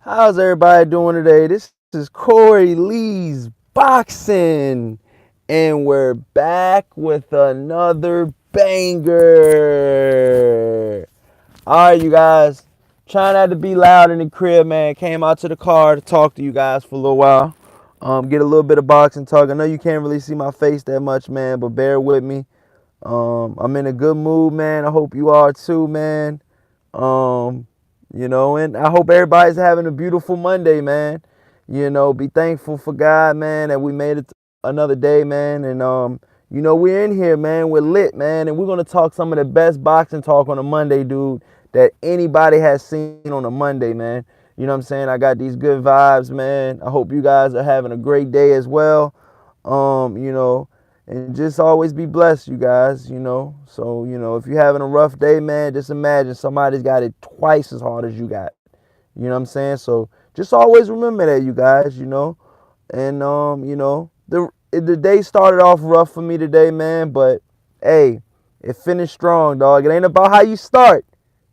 How's everybody doing today? This is Corey Lee's Boxing, and we're back with another banger. All right, you guys. Trying not to be loud in the crib, man. Came out to the car to talk to you guys for a little while. Get a little bit of boxing talk. I know you can't really see my face that much, man, but bear with me. I'm in a good mood, man. I hope you are too, man. Um, and I hope everybody's having a beautiful Monday, man. Be thankful for God, man, that we made it another day, man. And we're in here, man. We're lit, man, and we're gonna talk some of the best boxing talk on a Monday, dude, that anybody has seen on a Monday, man. You know what I'm saying? I got these good vibes, man. I hope you guys are having a great day as well. Um, you know, and just always be blessed, you guys, So, if you're having a rough day, man, just imagine somebody's got it twice as hard as you got. You know what I'm saying? So just always remember that, you guys. And the day started off rough for me today, man, but hey, it finished strong, dog. It ain't about how you start.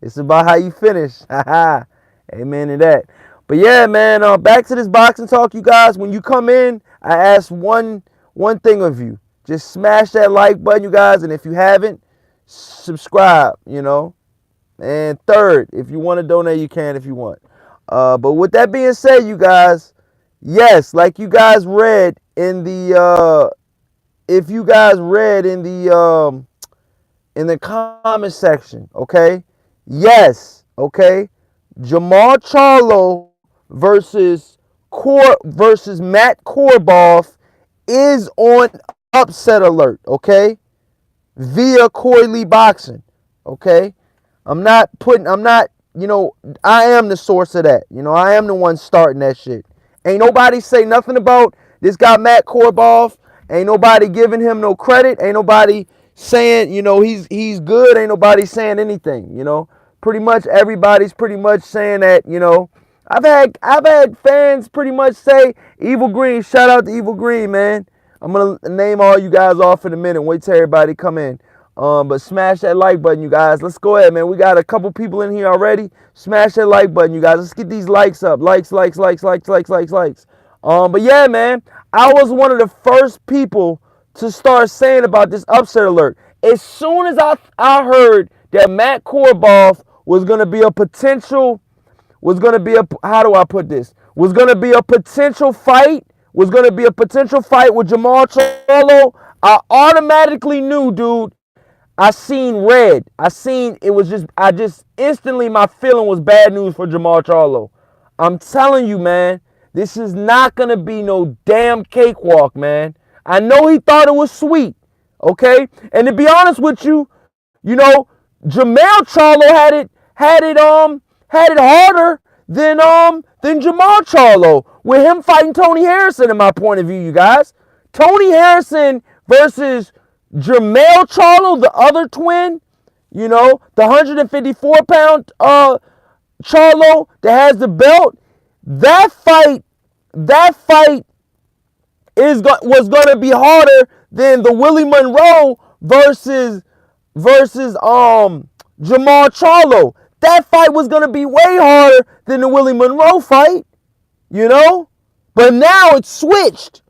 It's about how you finish. Haha. Amen to that. But yeah, man, back to this boxing talk, you guys. When you come in, I ask one thing of you. Just smash that like button, you guys, and if you haven't, subscribe. And third, if you want to donate, you can if you want. But with that being said, you guys, yes, like you guys read in the if you guys read in the comment section, okay? Yes, okay? Jermall Charlo versus Matt Korobov is on upset alert, okay? Via Corey Lee Boxing, okay? I am the source of that. I am the one starting that shit. Ain't nobody say nothing about this guy Matt Korobov. Ain't nobody giving him no credit. Ain't nobody saying, he's good. Ain't nobody saying anything. Pretty much everybody's pretty much saying that. I've had fans pretty much say Evil Green. Shout out to Evil Green, man. I'm gonna name all you guys off in a minute. Wait till everybody come in. But smash that like button, you guys. Let's go ahead, man. We got a couple people in here already. Smash that like button, you guys. Let's get these likes up. Likes. But yeah, man. I was one of the first people to start saying about this upset alert. As soon as I heard that Matt Korobov was gonna be a potential, how do I put this? Was gonna be a potential fight. Was gonna be a potential fight with Jermall Charlo. I automatically knew, dude. I seen red. I just instantly, my feeling was bad news for Jermall Charlo. I'm telling you, man, this is not going to be no damn cakewalk, man. I know he thought it was sweet, okay? And to be honest with you, Jermall Charlo had it harder than Jermall Charlo with him fighting Tony Harrison, in my point of view, you guys. Tony Harrison versus Jermall Charlo, the other twin, the 154-pound Charlo that has the belt. That fight was gonna be harder than the Willie Monroe versus Jermall Charlo. That fight was gonna be way harder than the Willie Monroe fight, But now it's switched.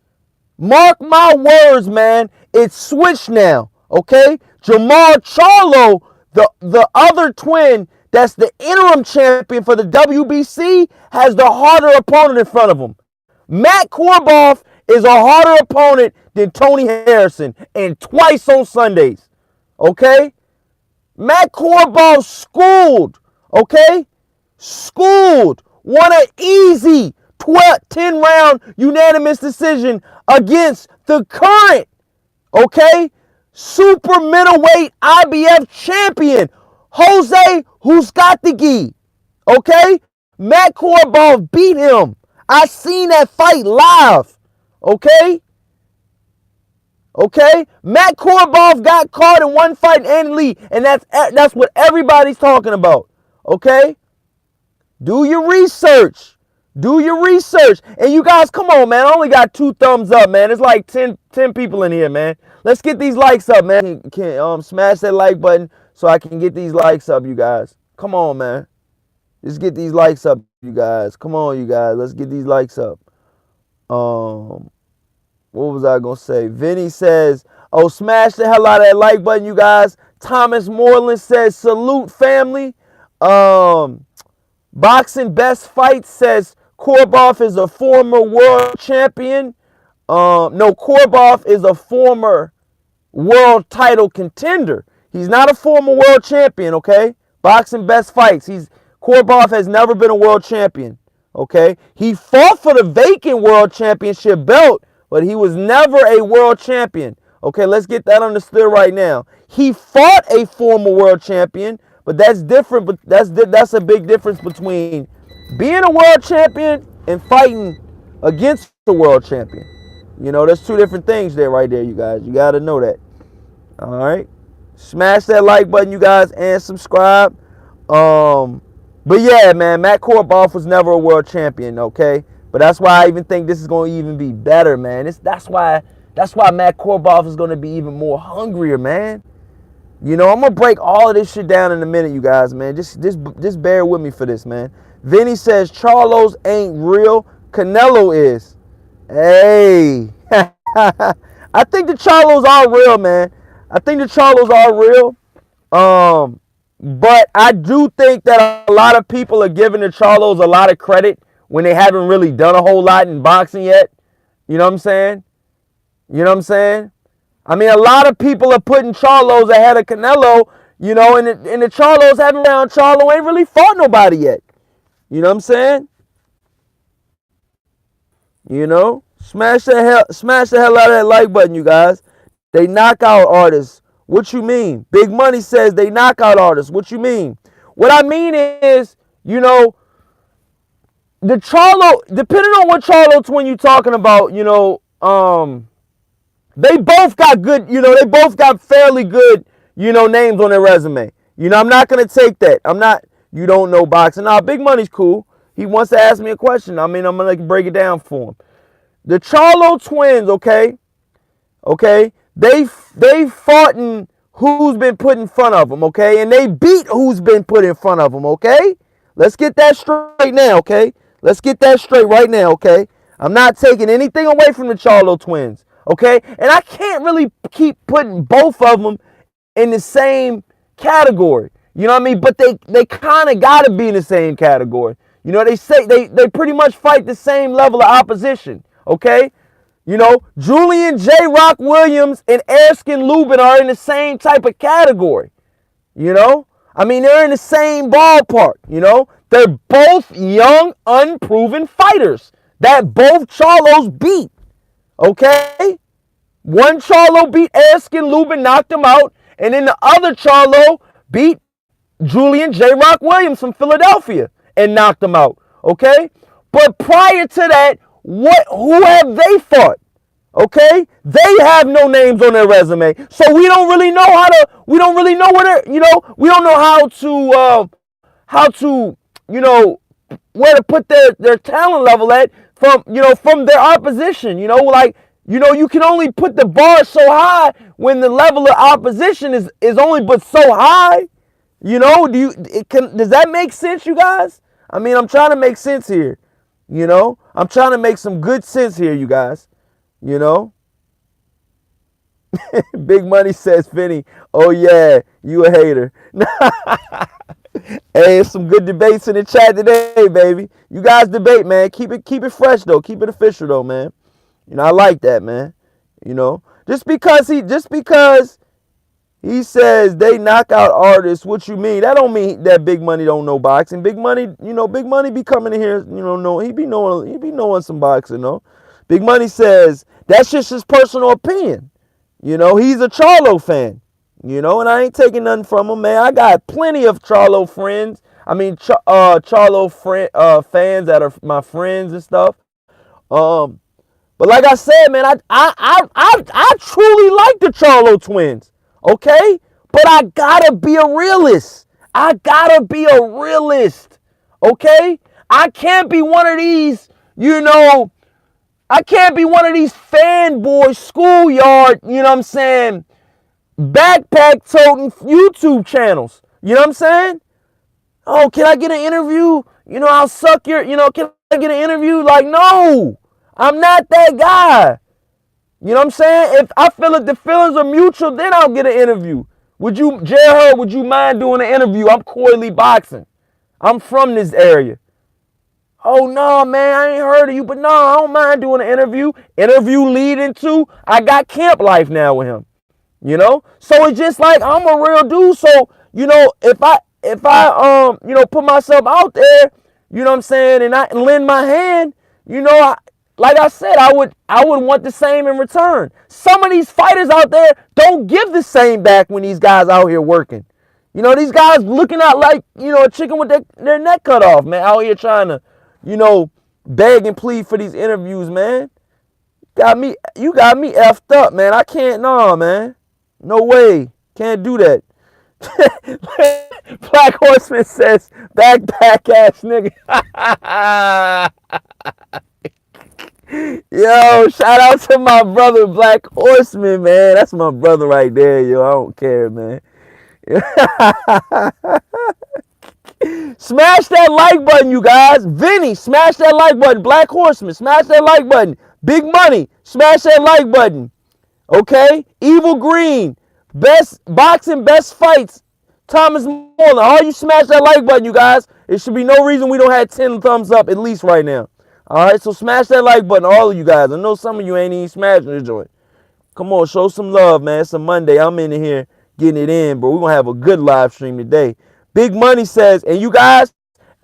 Mark my words, man. It's switched now, okay? Jermall Charlo, the other twin that's the interim champion for the WBC, has the harder opponent in front of him. Matt Korobov is a harder opponent than Tony Harrison, and twice on Sundays, okay? Matt Korobov schooled, okay? Schooled. Won an easy 10-round unanimous decision against the current, okay, super middleweight IBF champion, Jose Huscategui, okay? Matt Korobov beat him. I seen that fight live, okay? Okay? Matt Korobov got caught in one fight in Andy Lee, and that's what everybody's talking about, okay? Do your research. Do your research. And you guys, come on, man. I only got 2 thumbs up, man. It's like 10 people in here, man. Let's get these likes up, man. Smash that like button so I can get these likes up, you guys. Come on, man. Just get these likes up, you guys. Come on, you guys. Let's get these likes up. Um, what was I gonna say? Vinny says, "Oh, smash the hell out of that like button, you guys." Thomas Moreland says, "Salute, family." Um, Boxing Best Fight says Korobov is a former world champion. No, Korobov is a former world title contender. He's not a former world champion, okay? Boxing Best Fights. Korobov has never been a world champion, okay? He fought for the vacant world championship belt, but he was never a world champion. Okay, let's get that understood right now. He fought a former world champion, but that's different. But that's a big difference between being a world champion and fighting against the world champion. You know, there's two different things there, right there, you guys. You got to know that. All right, smash that like button, you guys, and subscribe. But yeah, man, Matt Korobov was never a world champion, okay? But that's why I even think this is going to even be better, man. That's why Matt Korobov is going to be even more hungrier, man. You know, I'm going to break all of this shit down in a minute, you guys, man. Just bear with me for this, man. Vinny says Charlo's ain't real. Canelo is. Hey. I think the Charlos are real, man. I think the Charlos are real. But I do think that a lot of people are giving the Charlos a lot of credit when they haven't really done a whole lot in boxing yet. You know what I'm saying? You know what I'm saying? I mean, a lot of people are putting Charlos ahead of Canelo, you know, and the Charlos haven't found Charlo ain't really fought nobody yet. You know what I'm saying? You know? Smash the hell out of that like button, you guys. They knockout artists. What you mean? Big Money says they knockout artists. What you mean? What I mean is, you know, the Charlo, depending on what Charlo twin you talking about, you know, they both got good, you know, they both got fairly good, you know, names on their resume. You know, I'm not going to take that. You don't know boxing. Now, Big Money's cool. He wants to ask me a question. I mean, I'm going to break it down for him. The Charlo twins, okay, they fought in who's been put in front of them, okay, and they beat who's been put in front of them, okay. Let's get that straight now, okay. Let's get that straight right now, okay. I'm not taking anything away from the Charlo twins, okay, and I can't really keep putting both of them in the same category, you know what I mean? But they kind of got to be in the same category. You know, they say they pretty much fight the same level of opposition. Okay, you know, Julian J. Rock Williams and Erskine Lubin are in the same type of category. You know, I mean, they're in the same ballpark. You know, they're both young, unproven fighters that both Charlos beat. Okay, one Charlo beat Erskine Lubin, knocked him out, and then the other Charlo beat Julian J. Rock Williams from Philadelphia and knocked him out. Okay, but prior to that, who have they fought? Okay, they have no names on their resume, so we don't really know we don't really know where they're, you know, we don't know how to, you know, where to put their talent level at from their opposition, you know, like, you know, you can only put the bar so high when the level of opposition is only but so high, you know. Does that make sense, you guys? I mean, I'm trying to make sense here. You know, I'm trying to make some good sense here, you guys. You know, Big Money says, Vinny, oh yeah, you a hater. Hey, it's some good debates in the chat today, baby. You guys debate, man. Keep it fresh though. Keep it official though, man. You know, I like that, man. You know, just because he says they knock out artists, what you mean? That don't mean that Big Money don't know boxing. Big Money, you know, Big Money be coming in here, you know, he be knowing some boxing, though. Big Money says that's just his personal opinion. You know, he's a Charlo fan. You know, and I ain't taking nothing from him, man. I got plenty of Charlo friends. I mean, Charlo fans that are my friends and stuff. But like I said, man, I truly like the Charlo twins. Okay? But I gotta be a realist. Okay? I can't be one of these, you know, fanboy schoolyard, you know what I'm saying, backpack toting YouTube channels. You know what I'm saying? Oh, can I get an interview? You know, I'll suck your, can I get an interview? Like, no, I'm not that guy. You know what I'm saying? If I feel like the feelings are mutual, then I'll get an interview. Jermall, would you mind doing an interview? I'm coyly boxing. I'm from this area. Oh, no, man, I ain't heard of you, but no, I don't mind doing an interview. Interview leading to, I got camp life now with him. You know? So it's just like I'm a real dude. So, if I put myself out there, you know what I'm saying, and I lend my hand, like I said, I would want the same in return. Some of these fighters out there don't give the same back when these guys out here working. These guys looking out like, a chicken with their neck cut off, man, out here trying to, beg and plead for these interviews, man. You got me effed up, man. I can't, nah, man. No way. Can't do that. Black Horseman says, backpack ass nigga. Yo, shout out to my brother Black Horseman, man. That's my brother right there, yo. I don't care, man. Smash that like button, you guys. Vinny, smash that like button. Black Horseman, smash that like button. Big Money, smash that like button. Okay? Evil Green, best boxing, best fights. Thomas Moreland, all you smash that like button, you guys. There should be no reason we don't have 10 thumbs up at least right now. All right, so smash that like button, all of you guys. I know some of you ain't even smashing the joint. Come on, show some love, man. It's a Monday. I'm in here getting it in, bro. We're going to have a good live stream today. Big Money says, and you guys,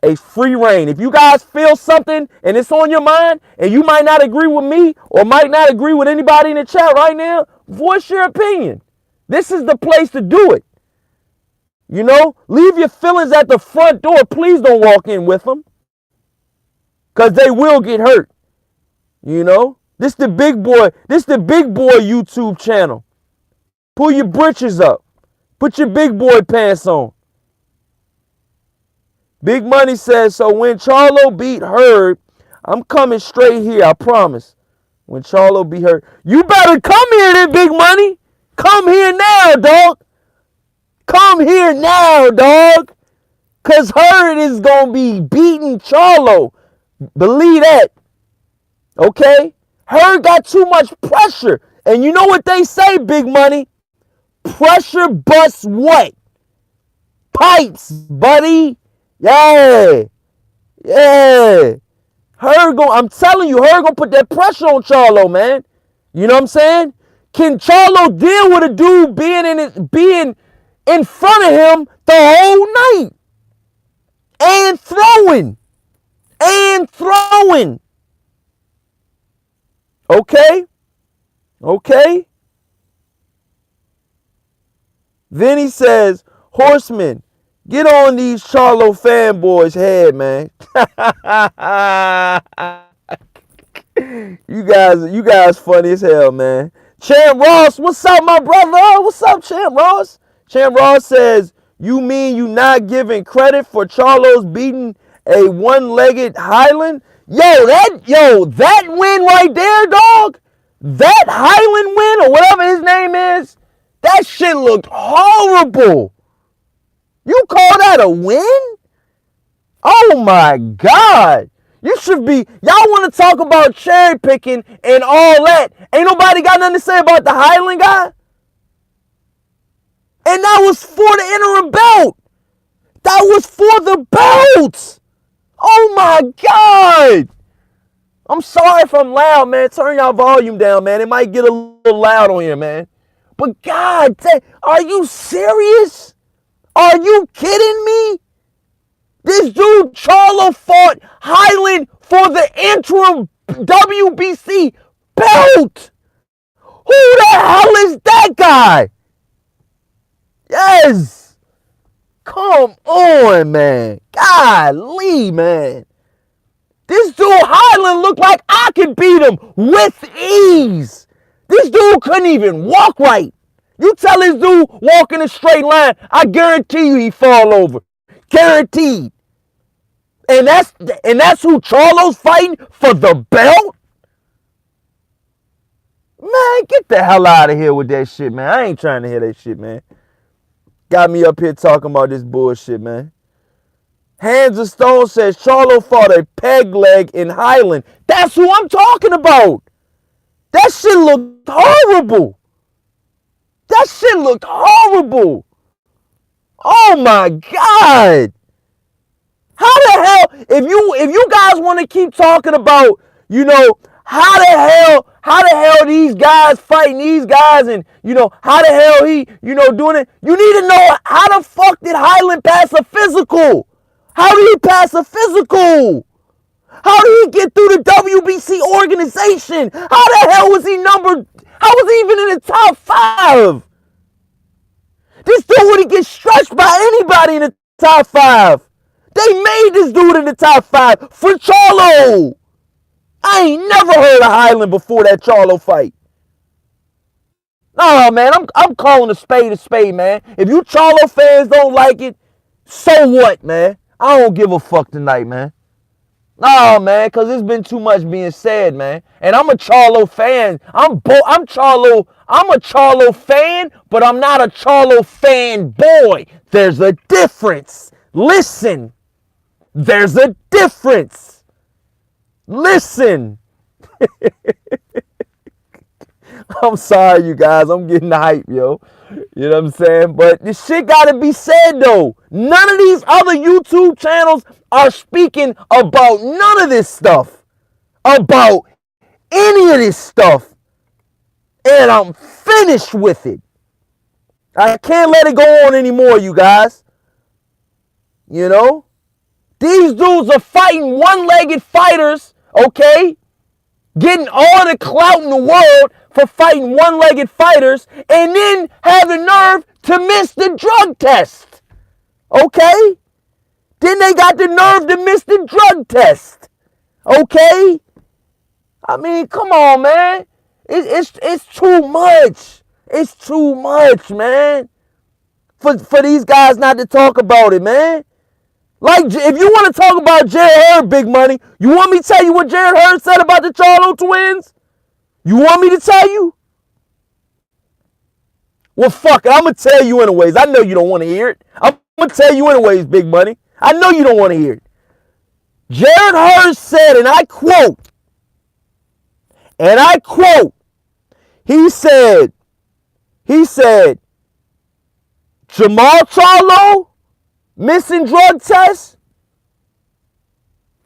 a free reign. If you guys feel something and it's on your mind and you might not agree with me or might not agree with anybody in the chat right now, voice your opinion. This is the place to do it. Leave your feelings at the front door. Please don't walk in with them, because they will get hurt. This the big boy YouTube channel. Pull your britches up. Put your big boy pants on. Big Money says, so when Charlo beat Herb, I'm coming straight here, I promise. When Charlo beat Herb. You better come here then, Big Money. Come here now, dog. Come here now, dog. Because Herb is going to be beating Charlo. Believe that. Okay? Herb got too much pressure. And you know what they say, Big Money? Pressure busts what? Pipes, buddy. Yeah. I'm telling you, Herb gonna put that pressure on Charlo, man. You know what I'm saying? Can Charlo deal with a dude being in front of him the whole night? And throwing. Okay. Then he says, Horseman, get on these Charlo fanboys' head, man. You guys funny as hell, man. Champ Ross, what's up, my brother? What's up, Champ Ross? Champ Ross says, you mean you not giving credit for Charlo's beating a one-legged Highland? That win right there, dog. That Highland win, or whatever his name is, that shit looked horrible. You call that a win? Oh my God. Y'all want to talk about cherry picking and all that. Ain't nobody got nothing to say about the Highland guy? And that was for the interim belt. That was for the belt. Oh my God. I'm sorry if I'm loud, man. Turn y'all volume down, man. It might get a little loud on here, man. But God, are you serious? Are you kidding me? This dude Charlo fought Highland for the interim WBC belt. Who the hell is that guy? Yes. Come on, man. Golly, man. This dude Highland looked like I could beat him with ease. This dude couldn't even walk right. You tell this dude walk in a straight line, I guarantee you he fall over. Guaranteed. And that's who Charlo's fighting for the belt? Man, get the hell out of here with that shit, man. I ain't trying to hear that shit, man. Got me up here talking about this bullshit, man. Hands of Stone says Charlo fought a peg leg in Highland. That's who I'm talking about. That shit looked horrible. That shit looked horrible. Oh my God. How the hell, if you guys want to keep talking about, how the hell these guys fighting these guys, and how the hell he, doing it, you need to know how the fuck did Highland pass a physical? How did he pass a physical? How did he get through the WBC organization? How the hell was he numbered? How was he even in the top 5? This dude wouldn't get stretched by anybody in the top 5. They made this dude in the top 5 for Charlo. I ain't never heard of Highland before that Charlo fight. Nah, man, I'm calling a spade, man. If you Charlo fans don't like it, so what, man? I don't give a fuck tonight, man. Nah, man, because there's been too much being said, man. And I'm a Charlo fan. I'm a Charlo fan, but I'm not a Charlo fan boy. There's a difference. Listen. There's a difference. Listen. I'm sorry, you guys. I'm getting hype, yo. You know what I'm saying? But this shit gotta be said, though. None of these other YouTube channels are speaking about none of this stuff. About any of this stuff. And I'm finished with it. I can't let it go on anymore, you guys. You know? These dudes are fighting one-legged fighters, okay? Getting all the clout in the world for fighting one-legged fighters, and then have the nerve to miss the drug test. Okay? Then they got the nerve to miss the drug test. Okay? I mean, come on, man. It's too much. It's too much, man. For these guys not to talk about it, man. Like, if you want to talk about Jared Hurd, big money, you want me to tell you what Jared Hurd said about the Charlo twins? You want me to tell you? Well, fuck it. I'm going to tell you anyways. I know you don't want to hear it. I'm going to tell you anyways, big money. I know you don't want to hear it. Jared Hurd said, and I quote, he said, Jermall Charlo, missing drug test.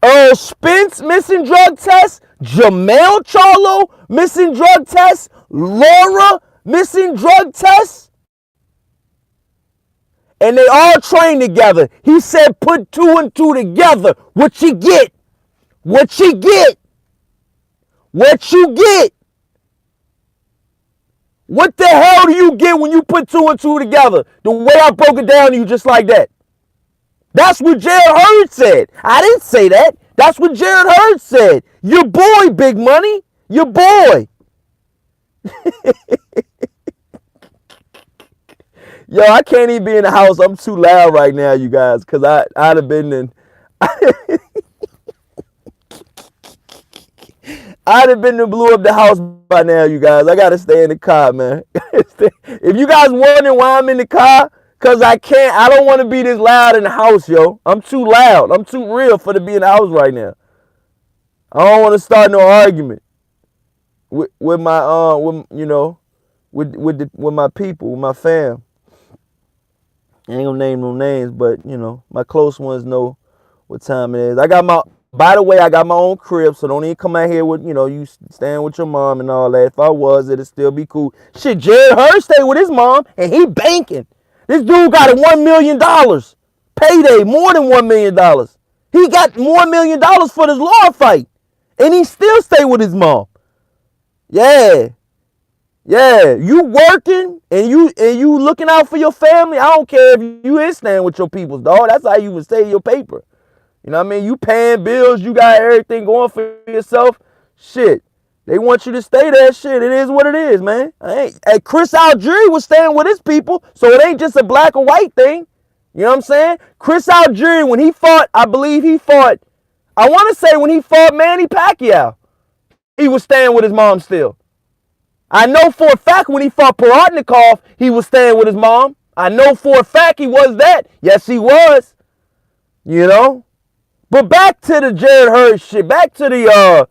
Earl Spence, missing drug test. Jermall Charlo, missing drug test. Laura, missing drug test. And they all train together. He said put 2 and 2 together. What you get? What you get? What you get? What the hell do you get when you put 2 and 2 together? The way I broke it down to you just like that. That's what Jared Hurd said. I didn't say that. That's what Jared Hurd said. Your boy, big money. Your boy. Yo, I can't even be in the house. I'm too loud right now, you guys, because I'd have been in. I'd have been and blew up the house by now, you guys. I got to stay in the car, man. If you guys wondering why I'm in the car, because I don't want to be this loud in the house, yo. I'm too loud. I'm too real for to be in the house right now. I don't want to start no argument with my with my people, with my fam. I ain't gonna name no names, but my close ones know what time it is. By the way, I got my own crib, so don't even come out here with, you staying with your mom and all that. If I was, it'd still be cool. Shit, Jared Hurd stayed with his mom, and he banking. This dude got a $1 million payday, more than $1 million. He got more $1 million for this law fight, and he still stay with his mom. Yeah, you working and you looking out for your family. I don't care if you is staying with your peoples, dog. That's how you would save your paper. You know what I mean? You paying bills, you got everything going for yourself. Shit, they want you to stay there. Shit, it is what it is, man. Chris Algieri was staying with his people, so it ain't just a black or white thing. You know what I'm saying? Chris Algieri, when he fought, I want to say when he fought Manny Pacquiao, he was staying with his mom still. I know for a fact when he fought Paratnikov, he was staying with his mom. I know for a fact he was that. Yes, he was. You know? But back to the Jared Hurd shit. Back to the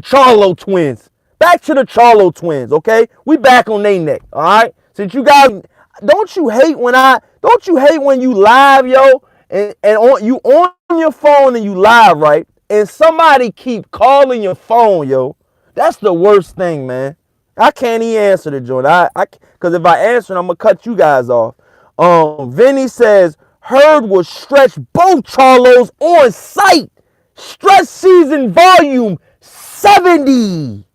Charlo twins. Back to the Charlo twins, okay? We back on they neck, all right? Since you guys, don't you hate when you live, yo, and you on your phone and you live, right? And somebody keep calling your phone, yo. That's the worst thing, man. I can't even answer the joint. Because if I answer, I'm gonna cut you guys off. Vinny says Hurd will stretch both Charlos on site. Stretch season volume 70.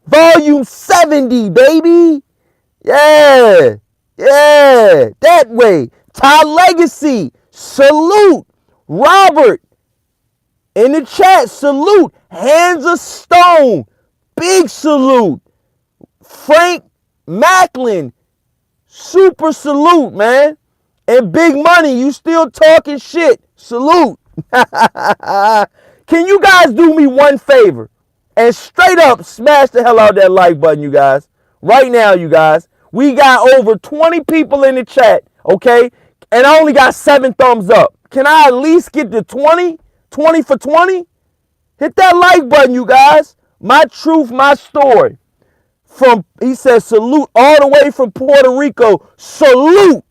Volume 70, baby. Yeah. Yeah. That way. Ty Legacy. Salute. Robert. In the chat. Salute. Hands of Stone. Big salute. Frank Macklin. Super salute, man. And Big Money, you still talking shit. Salute. Can you guys do me one favor? And straight up smash the hell out of that like button, you guys. Right now, you guys. We got over 20 people in the chat, okay? And I only got 7 thumbs up. Can I at least get to 20? 20 for 20? Hit that like button, you guys. My truth, my story. He says salute all the way from Puerto Rico. Salute.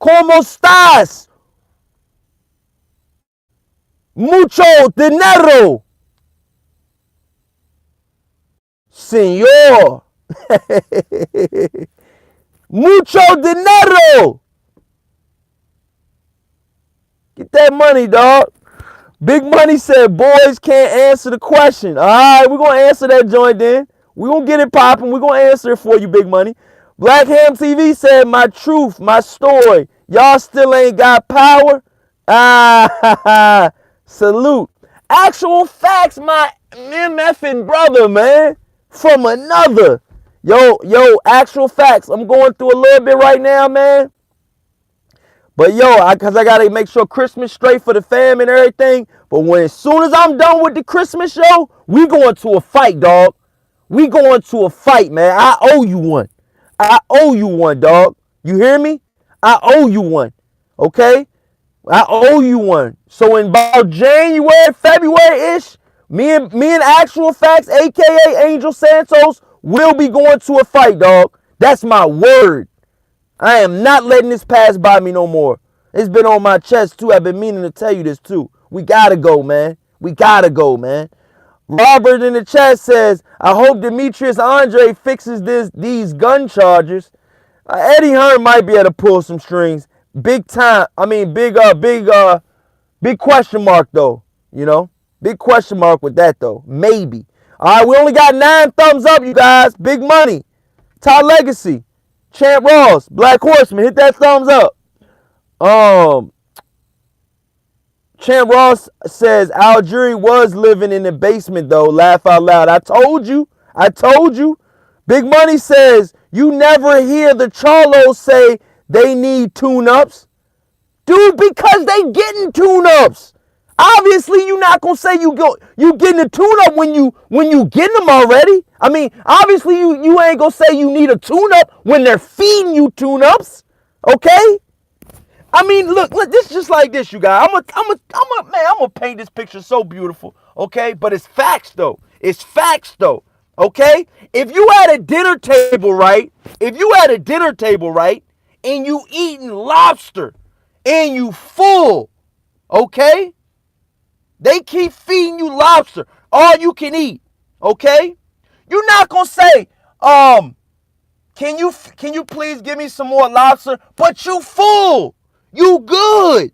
¿Cómo estás? Mucho dinero. Señor. Mucho dinero. Get that money, dog. Big Money said boys can't answer the question. All right, we're going to answer that joint then. We're going to get it popping. We're going to answer it for you, Big Money. Black Ham TV said my truth, my story. Y'all still ain't got power? Salute. Actual facts, my MFing brother, man. From another. Yo, actual facts. I'm going through a little bit right now, man. But yo, because I got to make sure Christmas straight for the fam and everything. But as soon as I'm done with the Christmas show, we going to a fight, dog. We going to a fight, man. I owe you one. I owe you one, dog. You hear me? I owe you one. Okay? I owe you one. So in about January, February-ish, me and Actual Facts, a.k.a. Angel Santos, will be going to a fight, dog. That's my word. I am not letting this pass by me no more. It's been on my chest, too. I've been meaning to tell you this, too. We got to go, man. We got to go, man. Robert in the chat says, I hope Demetrius Andre fixes these gun charges. Eddie Hearn might be able to pull some strings. Big time. I mean, big question mark, though. You know? Big question mark with that, though. Maybe. All right, we only got 9 thumbs up, you guys. Big Money. Ty Legacy. Champ Ross. Black Horseman. Hit that thumbs up. Champ Ross says Algieri was living in the basement, though. Laugh out loud. I told you. Big Money says you never hear the Charlos say they need tune-ups. Dude, because they getting tune-ups. Obviously, you're not going to say you getting a tune-up when you getting them already. I mean, obviously, you ain't going to say you need a tune-up when they're feeding you tune-ups. Okay? I mean, look, this is just like this, you guys. I'm gonna paint this picture so beautiful, okay? But it's facts, though. It's facts, though, okay? If you at a dinner table, right? And you eating lobster, and you full, okay? They keep feeding you lobster, all you can eat, okay? You're not gonna say, can you please give me some more lobster? But you full. You good.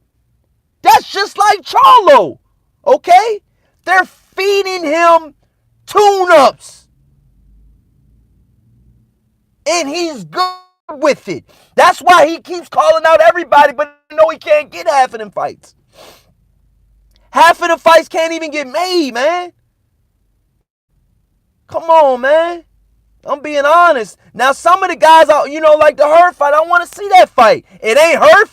That's just like Charlo, okay? They're feeding him tune-ups. And he's good with it. That's why he keeps calling out everybody, but no, he can't get half of them fights. Half of the fights can't even get made, man. Come on, man. I'm being honest. Now, some of the guys, like the Hurd fight, I want to see that fight. It ain't Hurd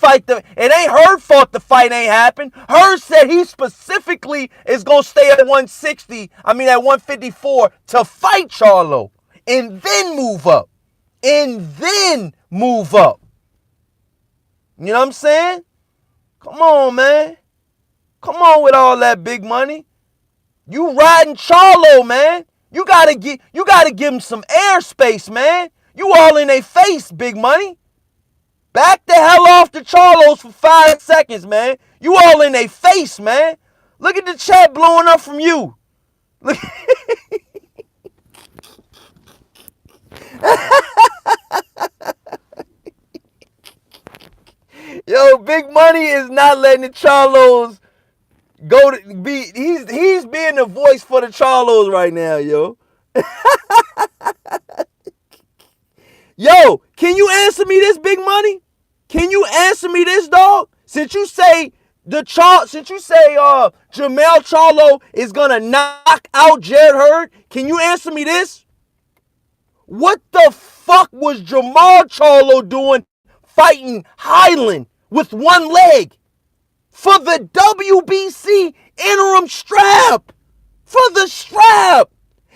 fault the fight ain't happened. Hurd said he specifically is going to stay at 154 to fight Charlo. And then move up. You know what I'm saying? Come on, man. Come on with all that big money. You riding Charlo, man. You gotta give him some airspace, man. You all in their face, big money. Back the hell off the Charlos for 5 seconds, man. You all in their face, man. Look at the chat blowing up from you. Look. Yo, Big Money is not letting the Charlos go to be. He's being the voice for the Charlos right now, yo. Yo, can you answer me this, Big Money? Can you answer me this, dog? Since you say Jermall Charlo is gonna knock out Jared Hurd, can you answer me this? What the fuck was Jermall Charlo doing fighting Highland with one leg for the WBC interim strap? For the strap.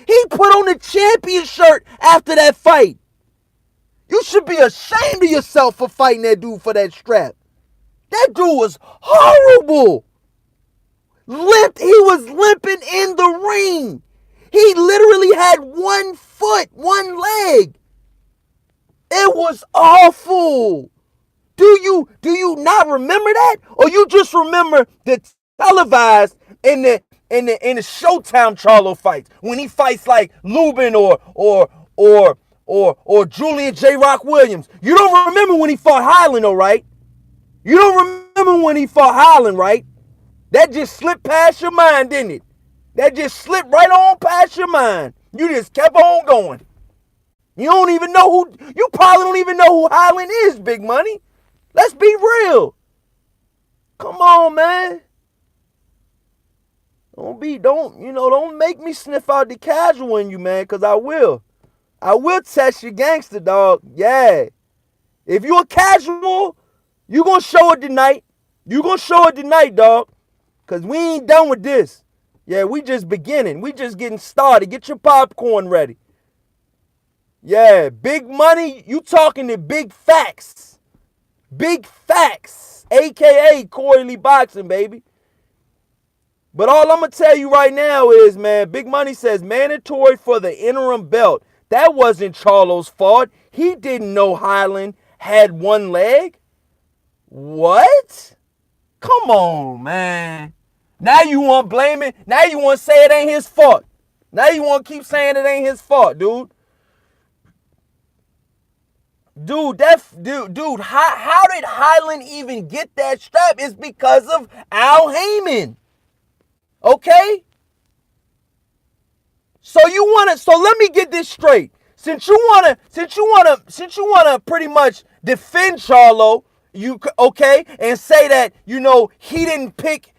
He put on the champion shirt after that fight. You should be ashamed of yourself for fighting that dude for that strap. That dude was horrible. He was limping in the ring. He literally had 1 foot, 1 leg. It was awful. Do you not remember that? Or you just remember the televised in the Showtime Charlo fights when he fights like Lubin or Julian J. Rock Williams? You don't remember when he fought Highland, though, right? You don't remember when he fought Highland, right? That just slipped past your mind, didn't it? That just slipped right on past your mind. You just kept on going. You probably don't even know who Highland is, Big Money. Let's be real. Come on, man. Don't make me sniff out the casual in you, man, because I will. I will test your gangster, dog. Yeah. If you a casual, you gonna show it tonight. You gonna show it tonight, dog. Because we ain't done with this. Yeah, we just beginning. We just getting started. Get your popcorn ready. Yeah, Big Money, you talking to big facts. Big facts. AKA Corey Lee Boxing, baby. But all I'm going to tell you right now is, man, Big Money says mandatory for the interim belt. That wasn't Charlo's fault. He didn't know Highland had 1 leg. What? Come on, man. Now you want to blame it? Now you want to say it ain't his fault? Now you want to keep saying it ain't his fault, dude? Dude, how did Highland even get that strap? It's because of Al Heyman. Okay? So let me get this straight. Since you wanna pretty much defend Charlo, and say that, he didn't pick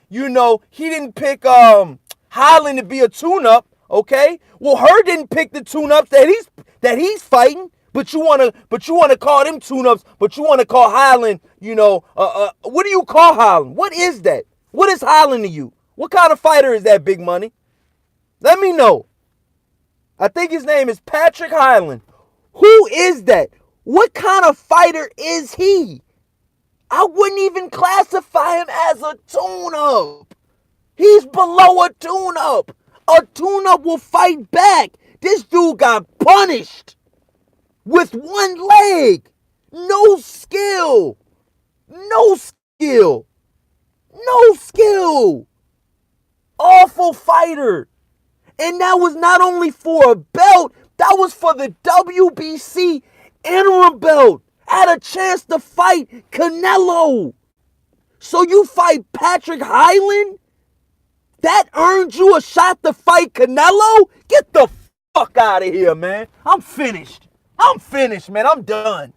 Highland to be a tune-up, okay? Well, Hurd didn't pick the tune-ups that he's fighting. But you wanna call them tune-ups, but you wanna call Highland, what do you call Highland? What is that? What is Highland to you? What kind of fighter is that, Big Money? Let me know. I think his name is Patrick Highland. Who is that? What kind of fighter is he? I wouldn't even classify him as a tune-up. He's below a tune-up. A tune-up will fight back. This dude got punished. With 1 leg. No skill. No skill. No skill. Awful fighter. And that was not only for a belt, that was for the WBC interim belt. Had a chance to fight Canelo. So you fight Patrick Highland? That earned you a shot to fight Canelo? Get the fuck out of here, man. I'm finished, man. I'm done.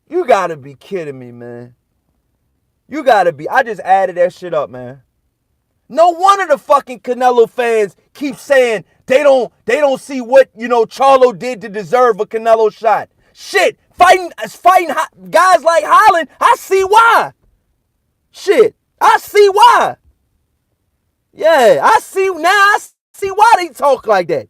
You gotta be kidding me, man. You gotta be. I just added that shit up, man. No wonder the fucking Canelo fans keep saying they don't see what, Charlo did to deserve a Canelo shot. Shit, fighting guys like Highland, I see why. Shit, I see why. Yeah, I see why they talk like that.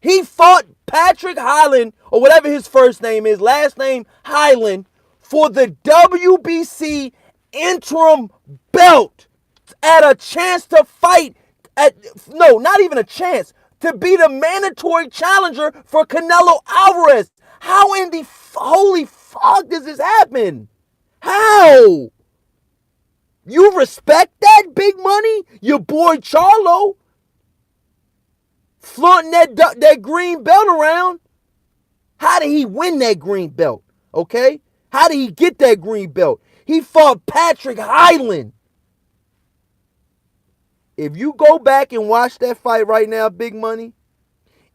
He fought Patrick Highland, or whatever his first name is, last name Highland, for the WBC interim belt at a chance to fight no, not even a chance, to be the mandatory challenger for Canelo Alvarez. How in the holy fuck does this happen? How? You respect that, big money? Your boy Charlo flaunting that green belt around. How did he win that green belt? Okay? How did he get that green belt? He fought Patrick Highland. If you go back and watch that fight right now, big money,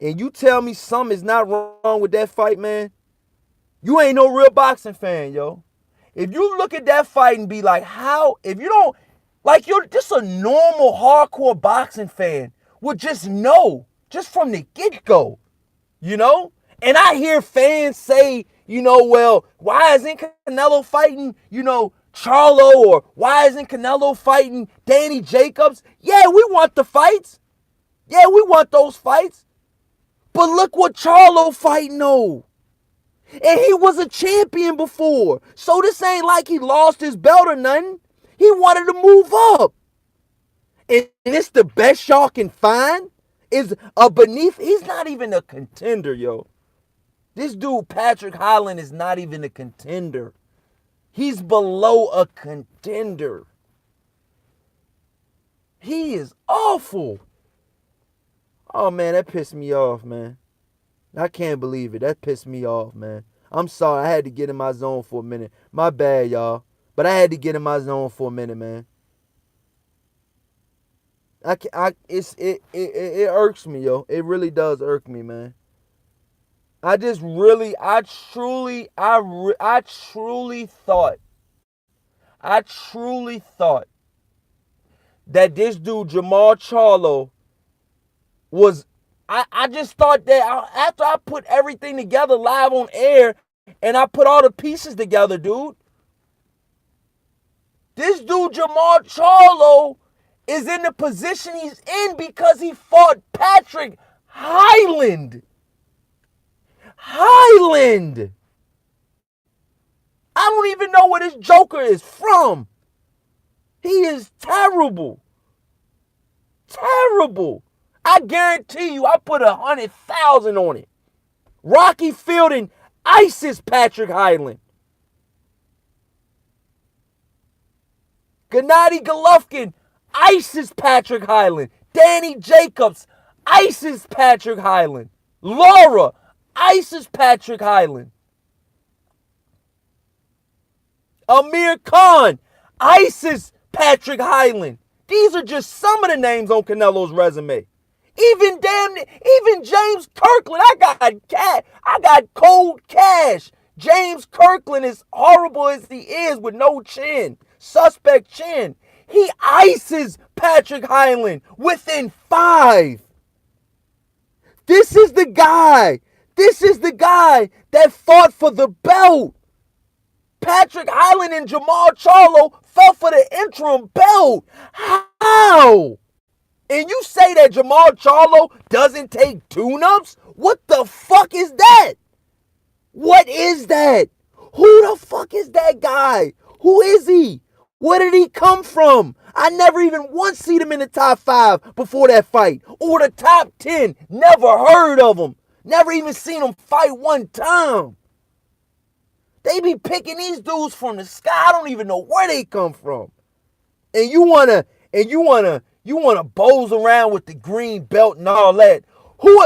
and you tell me something is not wrong with that fight, man, you ain't no real boxing fan, yo. If you look at that fight and be like, how, if you don't, like you're just a normal hardcore boxing fan, would just know, just from the get-go, you know? And I hear fans say, you know, well, why isn't Canelo fighting, you know, Charlo, or why isn't Canelo fighting Danny Jacobs? Yeah, we want the fights. Yeah, we want those fights. But look what Charlo fighting, though. And he was a champion before. So this ain't like he lost his belt or nothing. He wanted to move up. And it's the best y'all can find is a beneath. He's not even a contender, yo. This dude, Patrick Highland, is not even a contender. He's below a contender. He is awful. Oh, man, that pissed me off, man. I can't believe it. That pissed me off, man. I'm sorry. I had to get in my zone for a minute. My bad, y'all. But I had to get in my zone for a minute, man. It irks me, yo. It really does irk me, man. I truly thought that this dude, Jermall Charlo, was, I just thought that after I put everything together live on air and I put all the pieces together, dude, this dude, Jermall Charlo, is in the position he's in because he fought Patrick Highland. Highland. I don't even know where this joker is from. He is terrible. Terrible. I guarantee you, I put 100,000 on it. Rocky Fielding ices Patrick Highland. Gennady Golovkin ices Patrick Highland. Danny Jacobs ices Patrick Highland. Laura ices Patrick Highland. Amir Khan ices Patrick Highland. These are just some of the names on Canelo's resume. Even James Kirkland. I got cold cash. James Kirkland, as horrible as he is with no chin, suspect chin, he ices Patrick Highland within 5. This is the guy. This is the guy that fought for the belt. Patrick Highland and Jermall Charlo fought for the interim belt. How? And you say that Jermall Charlo doesn't take tune-ups? What the fuck is that? What is that? Who the fuck is that guy? Who is he? Where did he come from? I never even once seen him in the top 5 before that fight. Or the top 10. Never heard of him. Never even seen him fight one time. They be picking these dudes from the sky. I don't even know where they come from. And you wanna bows around with the green belt and all that.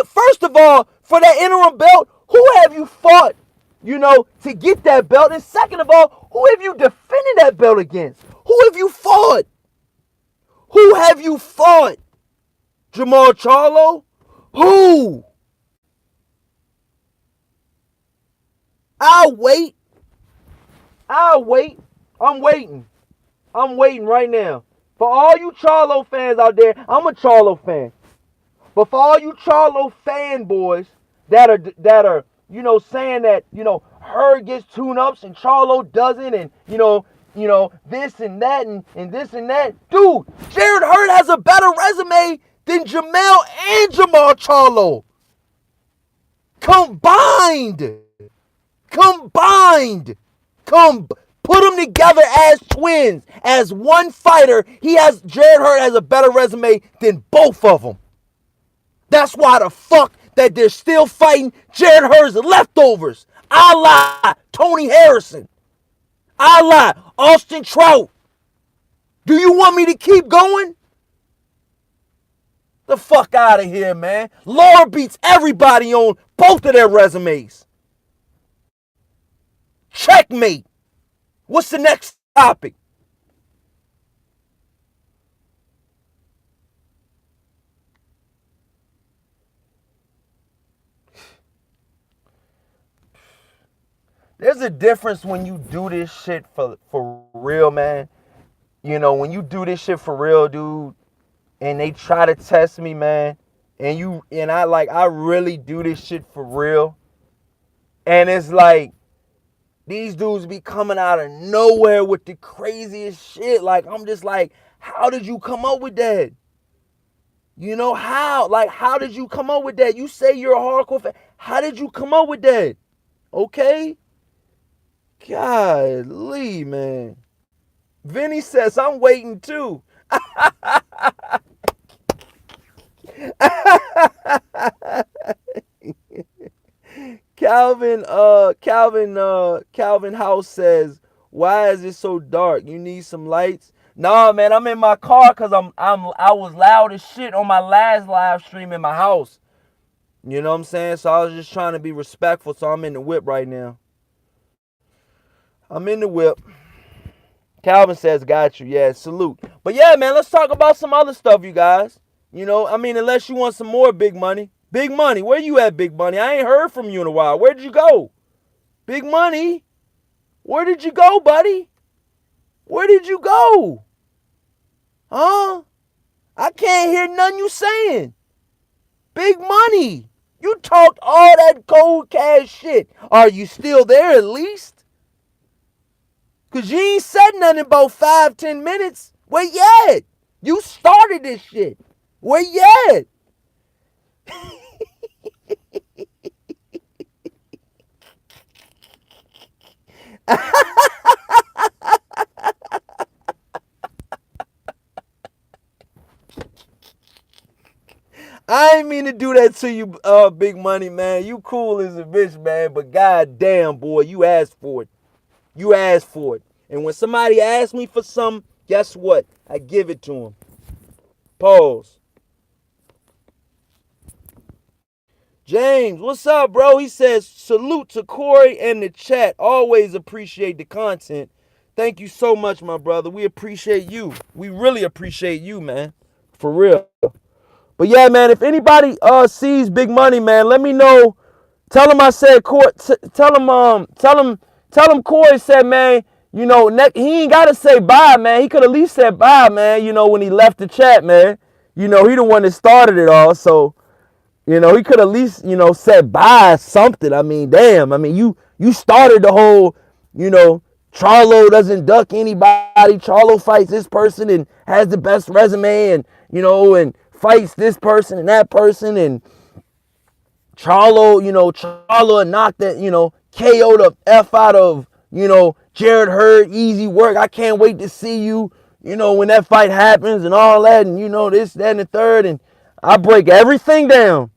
First of all, for that interim belt, who have you fought, to get that belt? And second of all, who have you defended that belt against? Who have you fought? Who have you fought? Jermall Charlo? Who? I'll wait. I'm waiting right now. For all you Charlo fans out there, I'm a Charlo fan. But for all you Charlo fanboys that are saying that, Hurd gets tune-ups and Charlo doesn't, and, this and that and this and that. Dude, Jarrett Hurd has a better resume than Jermall and Jermall Charlo. Combined. Put them together as twins, as one fighter. Jared Hurd has a better resume than both of them. That's why the fuck that they're still fighting Jared Hurd's leftovers. I lie, Tony Harrison. I lie, Austin Trout. Do you want me to keep going? The fuck out of here, man. Laura beats everybody on both of their resumes. Checkmate. What's the next topic? There's a difference when you do this shit for real, man. You know, when you do this shit for real, dude, and they try to test me, man, and I really do this shit for real. And it's like these dudes be coming out of nowhere with the craziest shit. Like, I'm just like, how did you come up with that? You know, how? Like, how did you come up with that? You say you're a hardcore fan. How did you come up with that? Okay? Golly, man. Vinny says, I'm waiting too. Calvin House says, why is it so dark? You need some lights? Nah, man, I'm in my car because I was loud as shit on my last live stream in my house. You know what I'm saying? So I was just trying to be respectful, so I'm in the whip right now. I'm in the whip. Calvin says, got you. Yeah, salute. But yeah, man, let's talk about some other stuff, you guys. You know, I mean, unless you want some more Big Money. Big Money, where you at, Big Money? I ain't heard from you in a while. Where did you go? Big Money, where did you go, buddy? Where did you go? Huh? I can't hear nothing you saying. Big Money, you talked all that cold cash shit. Are you still there at least? Because you ain't said nothing about 5-10 minutes. Where you at? You started this shit. Where you at? I ain't mean to do that to you, Big Money, man. You cool as a bitch, man. But goddamn, boy, you asked for it. You asked for it. And when somebody asks me for something, guess what? I give it to them. Pause. James, what's up, bro? He says, salute to Corey and the chat. Always appreciate the content. Thank you so much, my brother. We appreciate you. We really appreciate you, man. For real. But yeah, man, if anybody sees Big Money, man, let me know. Tell him I said Corey. Tell him Corey said, man, you know, he ain't gotta say bye, man. He could at least said bye, man, you know, when he left the chat, man. You know, he the one that started it all, so you know, he could at least, you know, said bye something. I mean, damn. I mean, you started the whole, you know, Charlo doesn't duck anybody. Charlo fights this person and has the best resume and, you know, and fights this person and that person. And Charlo knocked that, you know, KO the F out of, you know, Jared Hurd. Easy work. I can't wait to see you, you know, when that fight happens and all that. And, you know, this, that, and the third. And I break everything down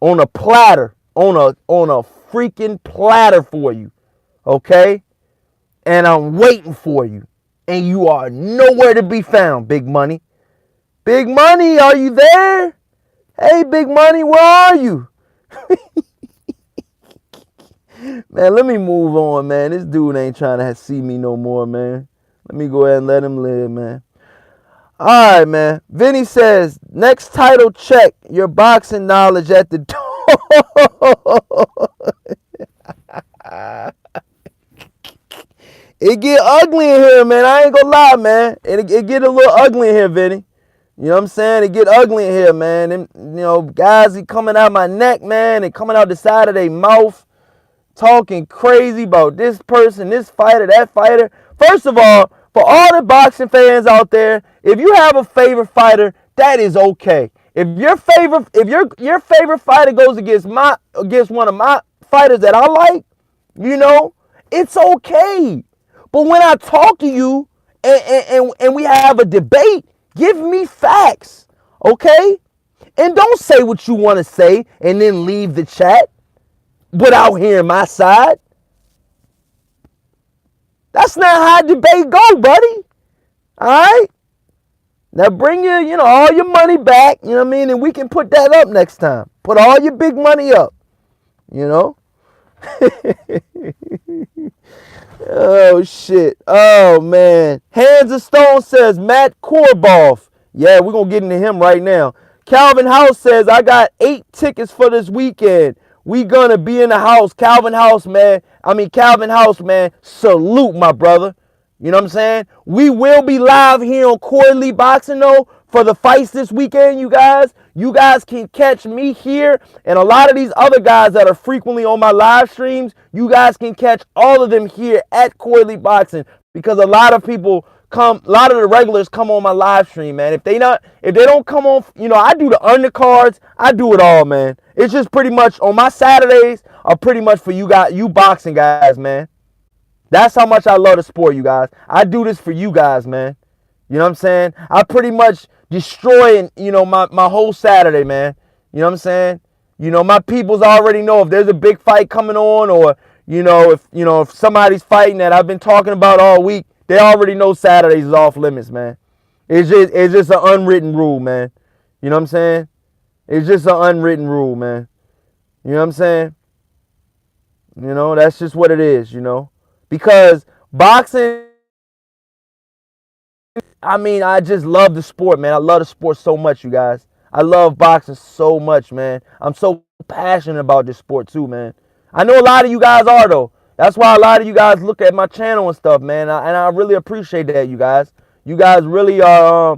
on a platter, on a freaking platter for you, okay? And I'm waiting for you, and you are nowhere to be found, Big Money. Big Money, are you there? Hey, Big Money, where are you? Man, let me move on, man. This dude ain't trying to see me no more, man. Let me go ahead and let him live, man. All right, man. Vinny says, next title check, your boxing knowledge at the door. It get ugly in here, man. I ain't gonna lie, man. It get a little ugly in here, Vinny. You know what I'm saying? It get ugly in here, man. And, you know, guys, he coming out my neck, man, and coming out the side of their mouth, talking crazy about this person, this fighter, that fighter. First of all, for all the boxing fans out there, if you have a favorite fighter, that is okay. If your favorite fighter goes against one of my fighters that I like, it's okay. But when I talk to you and we have a debate, give me facts, okay? And don't say what you want to say and then leave the chat without hearing my side. That's not how debate go, buddy. All right? Now bring all your money back, and we can put that up next time. Put all your big money up, Oh, shit. Oh, man. Hands of Stone says, Matt Korobov. Yeah, we're going to get into him right now. Calvin House says, I got 8 tickets for this weekend. We going to be in the house. Calvin House, man, salute, my brother. You know what I'm saying? We will be live here on Corey Lee Boxing, though, for the fights this weekend, you guys. You guys can catch me here and a lot of these other guys that are frequently on my live streams. You guys can catch all of them here at Corey Lee Boxing because a lot of the regulars come on my live stream, man. If they don't come on, I do the undercards. I do it all, man. It's just pretty much on my Saturdays are pretty much for you boxing guys, man. That's how much I love the sport, you guys. I do this for you guys, man. You know what I'm saying? I pretty much destroy, my whole Saturday, man. You know what I'm saying? My peoples already know if there's a big fight coming on or, if somebody's fighting that I've been talking about all week, they already know Saturdays is off limits, man. It's just an unwritten rule, man. You know what I'm saying? It's just an unwritten rule, man. You know what I'm saying? That's just what it is, Because boxing, I just love the sport, man. I love the sport so much, you guys. I love boxing so much, man. I'm so passionate about this sport too, man. I know a lot of you guys are, though. That's why a lot of you guys look at my channel and stuff, man. And I really appreciate that, you guys. You guys really are,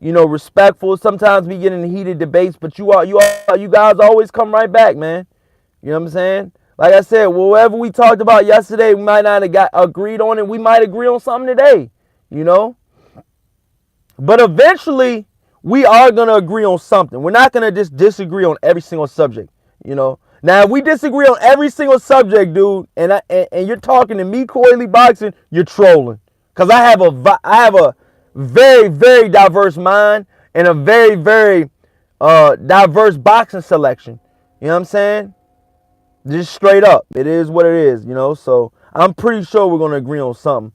respectful. Sometimes we get in heated debates, but you guys always come right back, man. You know what I'm saying? Like I said, whatever we talked about yesterday, we might not have got agreed on it. We might agree on something today, But eventually, we are going to agree on something. We're not going to just disagree on every single subject, Now, if we disagree on every single subject, dude, and you're talking to me, Corey Lee Boxing, you're trolling. Because I have a very, very diverse mind and a very, very diverse boxing selection. You know what I'm saying? Just straight up. It is what it is, So I'm pretty sure we're going to agree on something.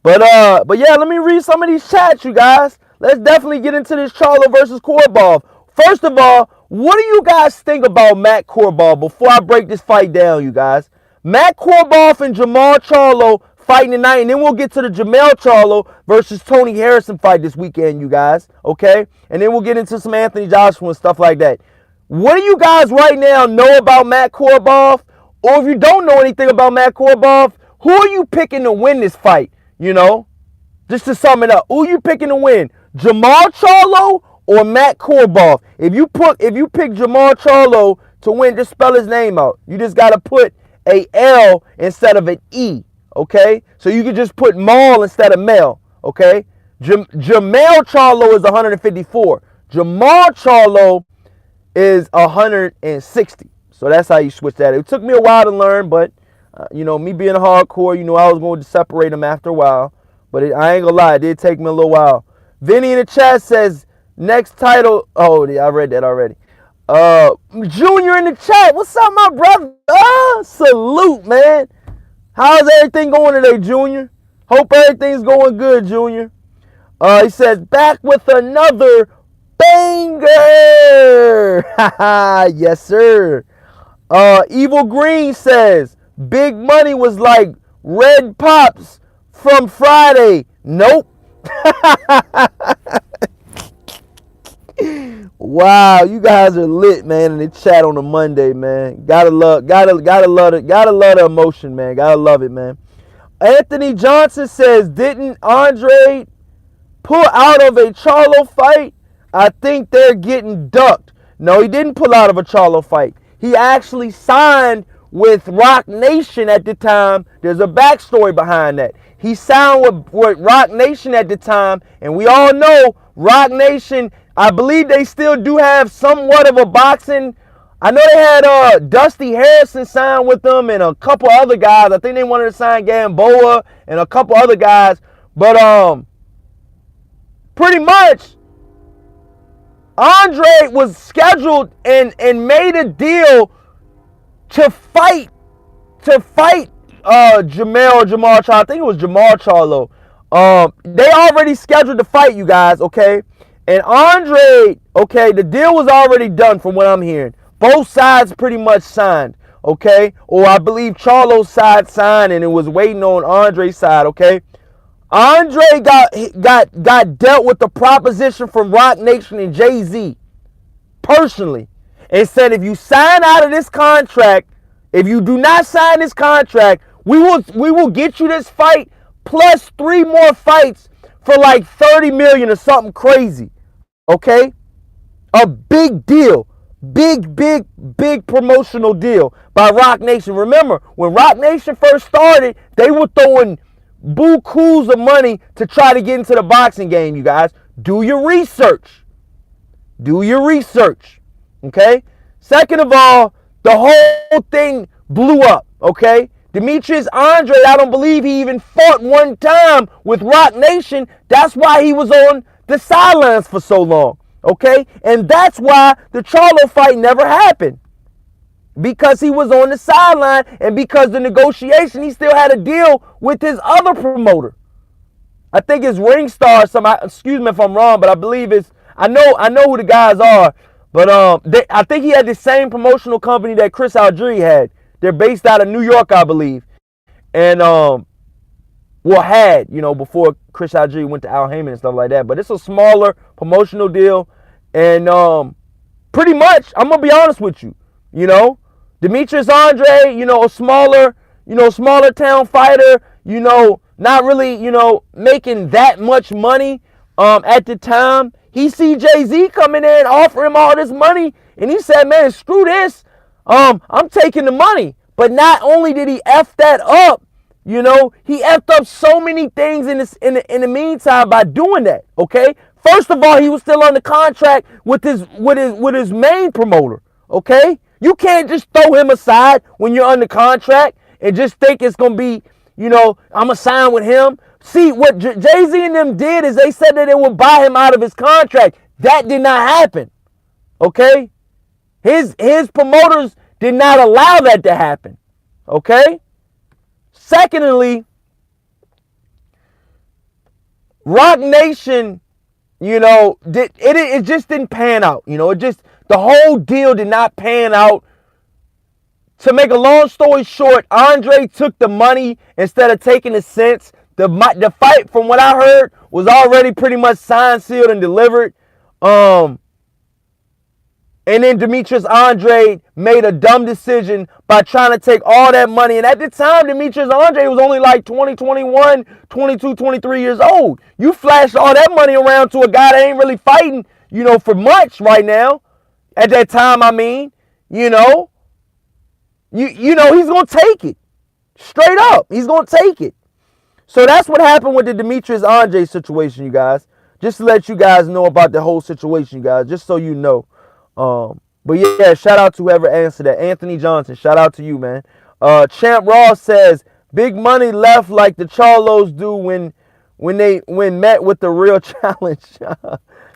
But yeah, let me read some of these chats, you guys. Let's definitely get into this Charlo versus Korobov. First of all, what do you guys think about Matt Korobov before I break this fight down, you guys? Matt Korobov and Jermall Charlo fighting tonight, and then we'll get to the Jermall Charlo versus Tony Harrison fight this weekend, you guys, okay? And then we'll get into some Anthony Joshua and stuff like that. What do you guys right now know about Matt Korobov? Or if you don't know anything about Matt Korobov, who are you picking to win this fight, Just to sum it up, who are you picking to win? Jermall Charlo or Matt Korobov? If you pick Jermall Charlo to win, just spell his name out. You just got to put a L instead of an E, okay? So you can just put Maul instead of Mel, okay? Jermall Charlo is 154. Jermall Charlo is 160. So that's how you switch that. It took me a while to learn, but, me being hardcore, I was going to separate them after a while. But I ain't going to lie, it did take me a little while. Vinny in the chat says, next title. Oh, I read that already. Junior in the chat. What's up, my brother? Salute, man. How's everything going today, Junior? Hope everything's going good, Junior. He says, back with another banger. Yes, sir. Evil Green says, Big Money was like Red Pops from Friday. Nope. Wow, you guys are lit, man, in the chat on a Monday, man. Gotta love the emotion, man. Gotta love it, man. Anthony Johnson says, didn't Andre pull out of a Charlo fight? I think they're getting ducked. No, he didn't pull out of a Charlo fight. He actually signed with Rock Nation at the time. There's a backstory behind that. He signed with Rock Nation at the time, and we all know Rock Nation, I believe they still do have somewhat of a boxing. I know they had Dusty Harrison sign with them and a couple other guys. I think they wanted to sign Gamboa and a couple other guys. But pretty much Andre was scheduled and made a deal to fight Jermall Charlo. I think it was Jermall Charlo. They already scheduled the fight, you guys, okay? And Andre, okay, the deal was already done from what I'm hearing. Both sides pretty much signed, okay? Or I believe Charlo's side signed and it was waiting on Andre's side, okay? Andre got dealt with the proposition from Rock Nation and Jay-Z personally and said, if you sign out of this contract, if you do not sign this contract, we will get you this fight plus 3 more fights for like $30 million or something crazy. Okay? A big deal. Big promotional deal by Rock Nation. Remember, when Rock Nation first started, they were throwing bukus of money to try to get into the boxing game, you guys. Do your research. Do your research. Okay? Second of all, the whole thing blew up, okay? Demetrius Andre, I don't believe he even fought one time with Rock Nation. That's why he was on the sidelines for so long, okay? And that's why the Charlo fight never happened. Because he was on the sideline and because the negotiation, he still had a deal with his other promoter. I think it's Ringstar. Excuse me if I'm wrong, but I believe it's, I know who the guys are. But I think he had the same promotional company that Chris Algieri had. They're based out of New York, I believe. And, had, before Chris Algieri went to Al Heyman and stuff like that. But it's a smaller promotional deal. And pretty much, I'm going to be honest with you, Demetrius Andre, a smaller town fighter, not really, making that much money at the time. He see Jay-Z coming in and offer him all this money, and he said, man, screw this. I'm taking the money. But not only did he F that up, he effed up so many things in the meantime by doing that, okay? First of all, he was still under contract with his main promoter, okay? You can't just throw him aside when you're under contract and just think it's going to be, I'm going to sign with him. See, what Jay-Z and them did is they said that they would buy him out of his contract. That did not happen, okay? His promoters did not allow that to happen, okay? Secondly, Rock Nation, it just didn't pan out. The whole deal did not pan out. To make a long story short, Andre took the money instead of taking the cents. The fight, from what I heard, was already pretty much signed, sealed, and delivered. And then Demetrius Andre made a dumb decision by trying to take all that money. And at the time, Demetrius Andre was only like 20, 21, 22, 23 years old. You flashed all that money around to a guy that ain't really fighting, for much right now. At that time, I mean, he's going to take it. Straight up, he's going to take it. So that's what happened with the Demetrius Andre situation, you guys. Just to let you guys know about the whole situation, you guys, just so you know. But yeah, shout out to whoever answered that. Anthony Johnson, shout out to you, man. Champ Ross says, big money left like the Charlos do when met with the real challenge.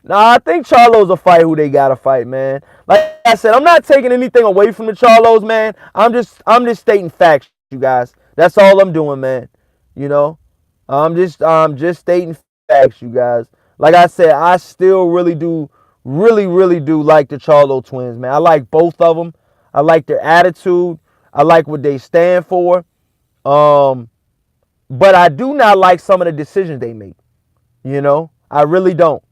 Nah, I think Charlo's a fight who they gotta fight, man. Like I said, I'm not taking anything away from the Charlos, man. I'm just stating facts, you guys. That's all I'm doing, man. I'm just stating facts, you guys. Like I said, I still really do like the Charlo twins, man. I like both of them. I like their attitude. I like what they stand for. But I do not like some of the decisions they make. I really don't.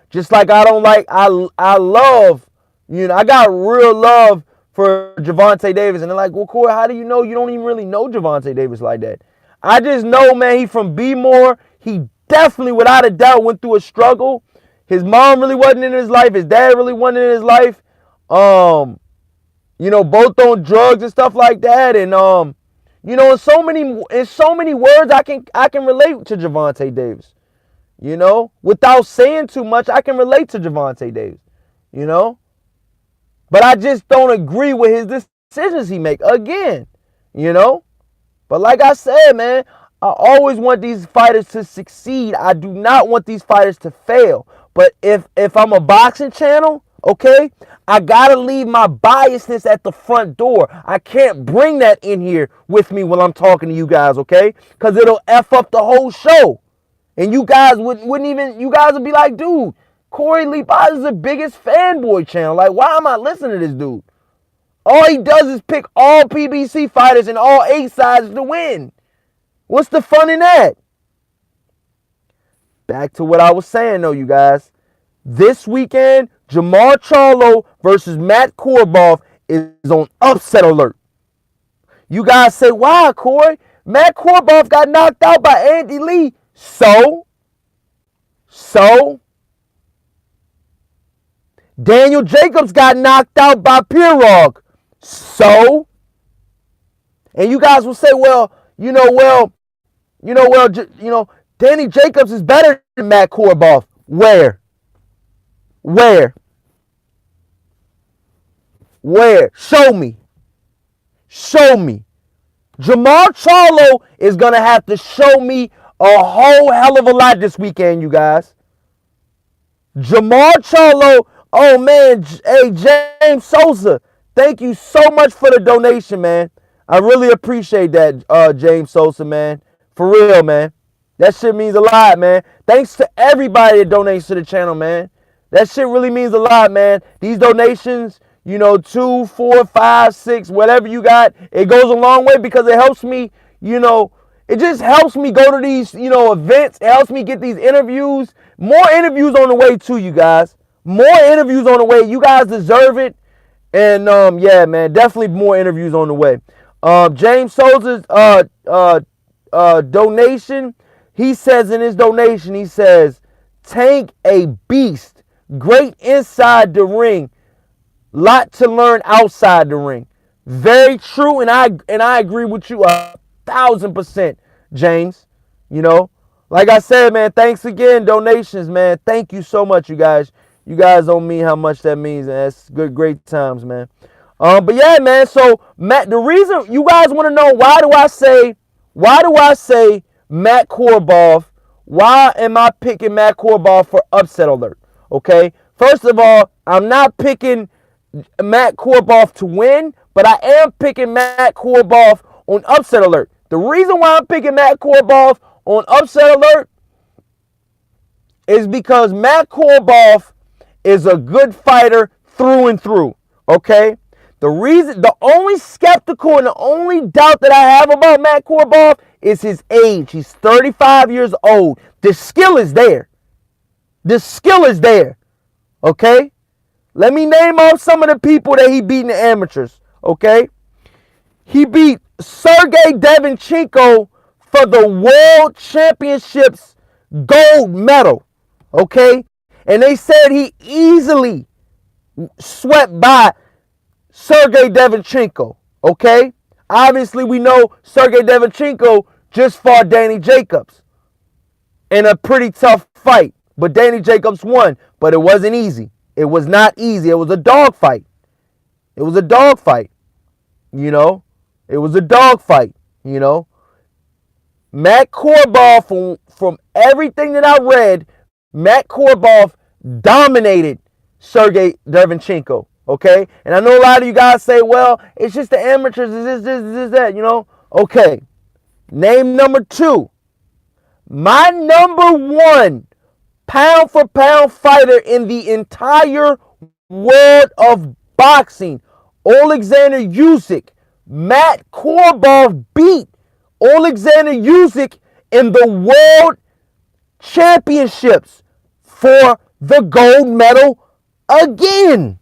Just like I don't like, I love, I got real love for Gervonta Davis. And they're like, well, Corey, how do you know? You don't even really know Gervonta Davis like that. I just know, man, he from B-More. He definitely, without a doubt, went through a struggle. His mom really wasn't in his life. His dad really wasn't in his life. Both on drugs and stuff like that. And, in so many words, I can relate to Gervonta Davis. You know, without saying too much, I can relate to Gervonta Davis. You know, but I just don't agree with his decisions he make again. You know, but like I said, man, I always want these fighters to succeed. I do not want these fighters to fail. But if I'm a boxing channel, okay, I gotta leave my biasness at the front door. I can't bring that in here with me when I'm talking to you guys, okay? Because it'll F up the whole show. And you guys wouldn't even, you guys would be like, dude, Corey Lee Boz is the biggest fanboy channel. Like, why am I listening to this dude? All he does is pick all PBC fighters and all 8 sides to win. What's the fun in that? Back to what I was saying, though, you guys. This weekend, Jermall Charlo versus Matt Korobov is on upset alert. You guys say, why, Corey? Matt Korobov got knocked out by Andy Lee. So? Daniel Jacobs got knocked out by Pirog. So? And you guys will say, Danny Jacobs is better than Matt Korobov. Where? Show me. Jermall Charlo is going to have to show me a whole hell of a lot this weekend, you guys. Jermall Charlo, oh man, hey, James Sosa, thank you so much for the donation, man. I really appreciate that, James Sosa, man. For real, man. That shit means a lot, man. Thanks to everybody that donates to the channel, man. That shit really means a lot, man. These donations, 2, 4, 5, 6, whatever you got, it goes a long way because it helps me, it just helps me go to these, events. It helps me get these interviews. More interviews on the way, too, you guys. More interviews on the way. You guys deserve it. And, yeah, man, definitely more interviews on the way. James Sosa's donation, he says in his donation, he says, Tank a beast. Great inside the ring. Lot to learn outside the ring. Very true, and I agree with you 1,000%, James. Like I said, man, thanks again, donations, man. Thank you so much, you guys. You guys don't mean how much that means, and that's great times, man. But yeah, man. So Matt, the reason you guys want to know why do I say Matt Korobov? Why am I picking Matt Korobov for upset alert? Okay. First of all, I'm not picking Matt Korobov to win, but I am picking Matt Korobov on upset alert. The reason why I'm picking Matt Korobov on upset alert is because Matt Korobov is a good fighter through and through. Okay. The only skeptical and the only doubt that I have about Matt Korobov is his age. He's 35 years old. The skill is there. Okay? Let me name off some of the people that he beat in the amateurs. Okay? He beat Sergey Devinchenko for the World Championships gold medal. Okay? And they said he easily swept by Sergey Devinchenko, okay? Obviously, we know Sergey Devinchenko just fought Danny Jacobs in a pretty tough fight. But Danny Jacobs won, but it wasn't easy. It was not easy. It was a dog fight. It was a dog fight, Matt Korobov, from everything that I read, Matt Korobov dominated Sergey Devinchenko. Okay, and I know a lot of you guys say, well, it's just the amateurs, is this, that, Okay, name number 2. My number 1 pound-for-pound fighter in the entire world of boxing, Alexander Usyk. Matt Korobov beat Alexander Usyk in the World Championships for the gold medal again.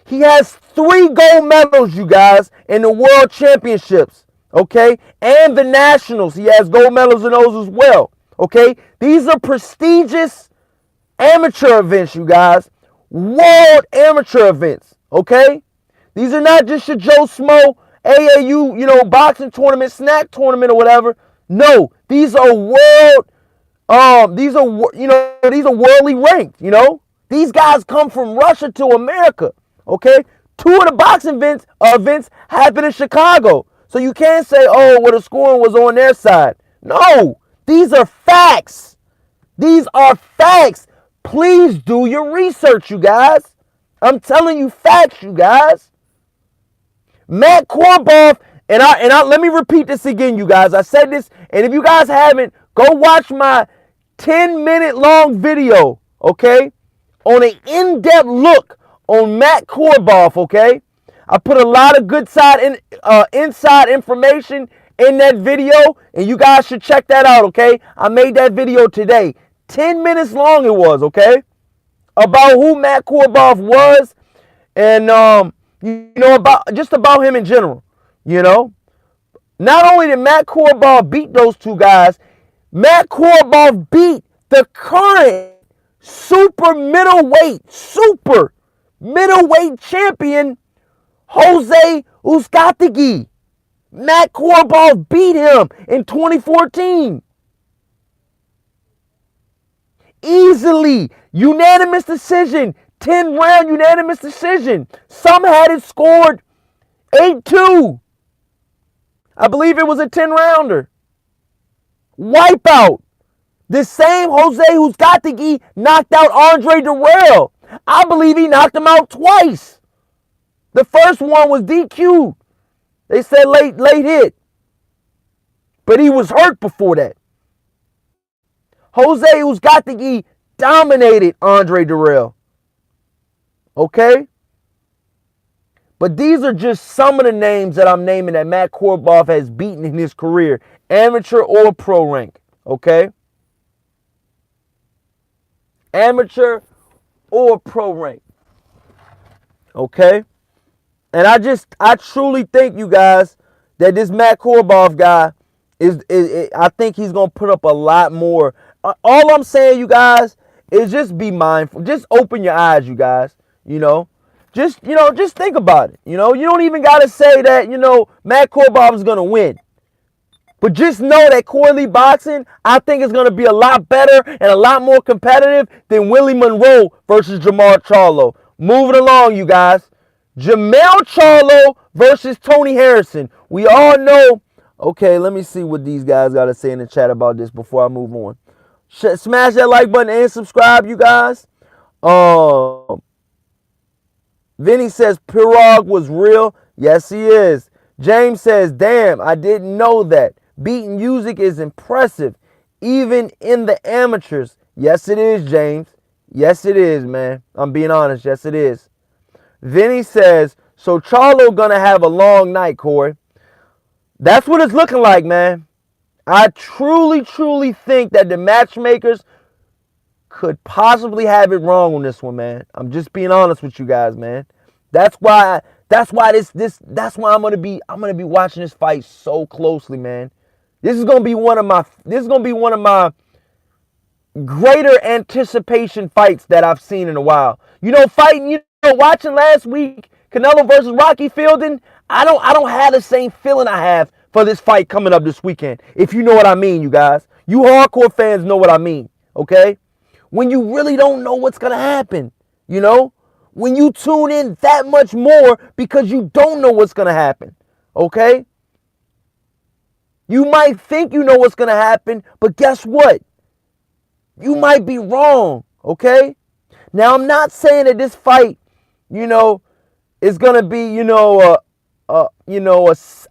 He has 3 gold medals, you guys, in the World Championships, okay? And the Nationals. He has gold medals in those as well, okay? These are prestigious amateur events, you guys. World amateur events, okay? These are not just your Joe Smo, AAU, boxing tournament, snack tournament or whatever. No, these are world These are worldly ranked. These guys come from Russia to America. Okay, two of the boxing events happened in Chicago, so you can't say, oh, well, the scoring was on their side. No, these are facts. These are facts. Please do your research, you guys. I'm telling you facts, you guys. Matt Korobov, and I let me repeat this again, you guys. I said this, and if you guys haven't, go watch my 10-minute long video, okay, on an in-depth look on Matt Korobov, okay? I put a lot of good inside information in that video, and you guys should check that out, okay? I made that video today. 10 minutes long it was, okay? About who Matt Korobov was, and about him in general. Not only did Matt Korobov beat those two guys, Matt Korobov beat the current super middleweight champion Jose Uzcategui. Matt Korobov beat him in 2014. Easily. Unanimous decision. 10-round unanimous decision. Some had it scored 8-2. I believe it was a 10-rounder. Wipeout. The same Jose Uzcategui knocked out Andre Durrell. I believe he knocked him out twice. The first one was DQ. They said late hit. But he was hurt before that. Jose Uzcategui dominated Andre Durrell. Okay? But these are just some of the names that I'm naming that Matt Korobov has beaten in his career, amateur or pro rank. Okay? Amateur or pro rank. Okay? And I truly think, you guys, that this Matt Korobov guy I think he's going to put up a lot more. All I'm saying, you guys, is just be mindful. Just open your eyes, you guys. Just think about it. You don't even got to say that, Matt Korobov is going to win. But just know that Corley boxing, I think, is going to be a lot better and a lot more competitive than Willie Monroe versus Jermall Charlo. Moving along, you guys. Jermall Charlo versus Tony Harrison. We all know. Okay, let me see what these guys got to say in the chat about this before I move on. Smash that like button and subscribe, you guys. Vinny says Pirog was real. Yes, he is. James says, damn, I didn't know that. Beating music is impressive, even in the amateurs. Yes, it is, James. Yes, it is, man. I'm being honest. Yes, it is. Vinny says, so Charlo gonna have a long night, Corey. That's what it's looking like, man. I truly, truly think that the matchmakers could possibly have it wrong on this one, man. I'm just being honest with you guys, man. That's why I'm gonna be watching this fight so closely, man. This is gonna be one of my greater anticipation fights that I've seen in a while. Watching last week Canelo versus Rocky Fielding, I don't have the same feeling I have for this fight coming up this weekend. If you know what I mean, you guys. You hardcore fans know what I mean, okay? When you really don't know what's gonna happen, when you tune in that much more because you don't know what's gonna happen, okay? You might think you know what's gonna happen, but guess what? You might be wrong, okay? Now, I'm not saying that this fight, is gonna be, a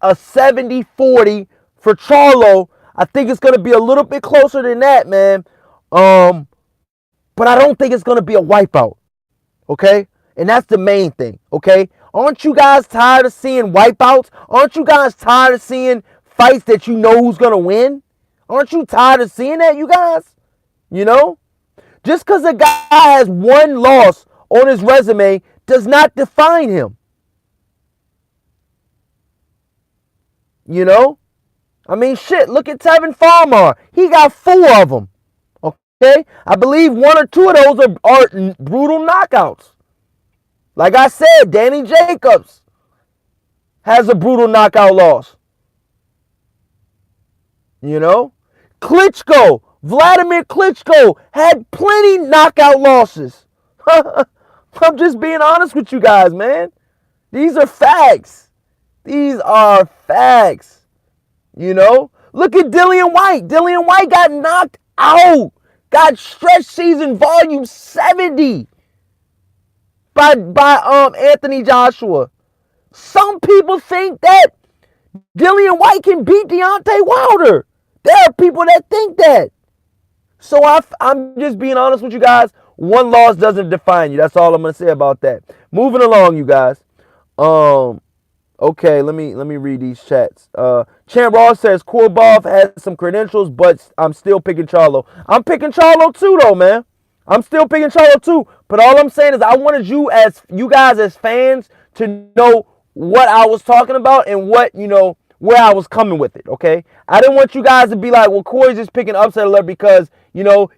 70-40 for Charlo. I think it's gonna be a little bit closer than that, man. But I don't think it's gonna be a wipeout, okay? And that's the main thing, okay? Aren't you guys tired of seeing wipeouts? Aren't you guys tired of seeing fights that you know who's gonna win? Aren't you tired of seeing that, you guys? Just because a guy has one loss on his resume does not define him. I mean, shit, look at Tevin Farmer. He got 4 of them. Okay? I believe 1 or 2 of those are brutal knockouts. Like I said, Danny Jacobs has a brutal knockout loss. Klitschko Vladimir Klitschko had plenty knockout losses. I'm just being honest with you guys, man. These are facts. These are facts. You know? Look at Dillian White. Dillian White got knocked out. Got stretch season volume 70 by Anthony Joshua. Some people think that Dillian White can beat Deontay Wilder. There are people that think that. So I'm just being honest with you guys. One loss doesn't define you. That's all I'm gonna say about that. Moving along, you guys. Okay, let me read these chats. Champ Ross says Korobov has some credentials, but I'm still picking Charlo. I'm picking Charlo too, though, man. I'm still picking Charlo too. But all I'm saying is I wanted you guys as fans to know what I was talking about and what, where I was coming with it, okay? I didn't want you guys to be like, well, Corey's just picking upset alert because,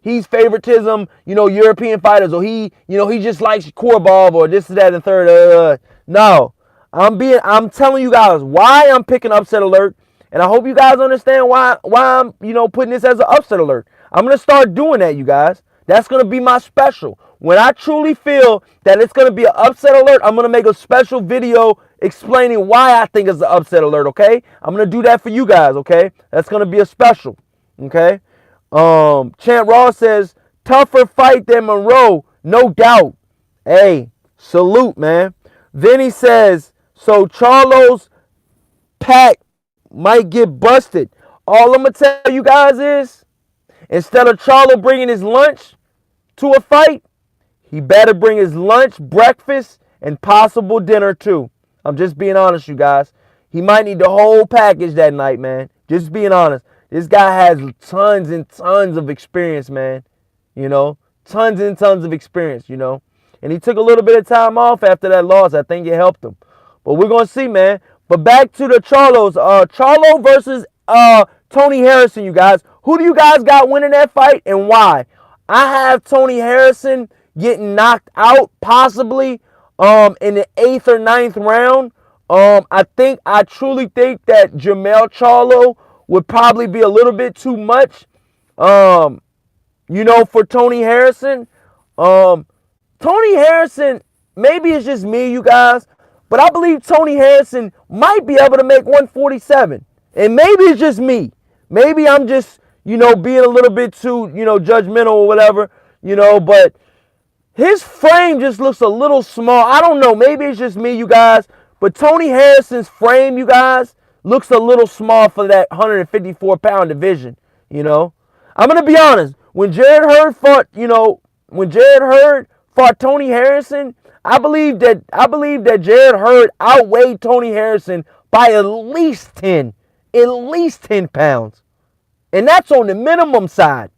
he's favoritism, European fighters, or he just likes Korobov or this, that, and third. No. I'm telling you guys why I'm picking upset alert, and I hope you guys understand why I'm, putting this as an upset alert. I'm going to start doing that, you guys. That's going to be my special. When I truly feel that it's going to be an upset alert, I'm going to make a special video explaining why I think it's an upset alert, okay? I'm going to do that for you guys, okay? That's going to be a special, okay? Chant Ross says, tougher fight than Monroe, no doubt. Hey, salute, man. Then he says, so Charlo's pack might get busted. All I'm going to tell you guys is, instead of Charlo bringing his lunch to a fight, he better bring his lunch, breakfast, and possible dinner too. I'm just being honest, you guys. He might need the whole package that night, man. Just being honest. This guy has tons and tons of experience, man. Tons and tons of experience, And he took a little bit of time off after that loss. I think it helped him. But we're going to see, man. But back to the Charlos. Charlo versus Tony Harrison, you guys. Who do you guys got winning that fight and why? I have Tony Harrison getting knocked out possibly in the 8th or 9th round. I truly think that Jermall Charlo would probably be a little bit too much, for Tony Harrison. Tony Harrison, maybe it's just me, you guys, but I believe Tony Harrison might be able to make 147. And maybe it's just me. Maybe I'm just, being a little bit too, judgmental or whatever, but his frame just looks a little small. I don't know. Maybe it's just me, you guys, but Tony Harrison's frame, you guys, looks a little small for that 154-pound division, I'm going to be honest. When Jared Hurd fought Tony Harrison, I believe that Jared Hurd outweighed Tony Harrison by at least 10 pounds. And that's on the minimum side.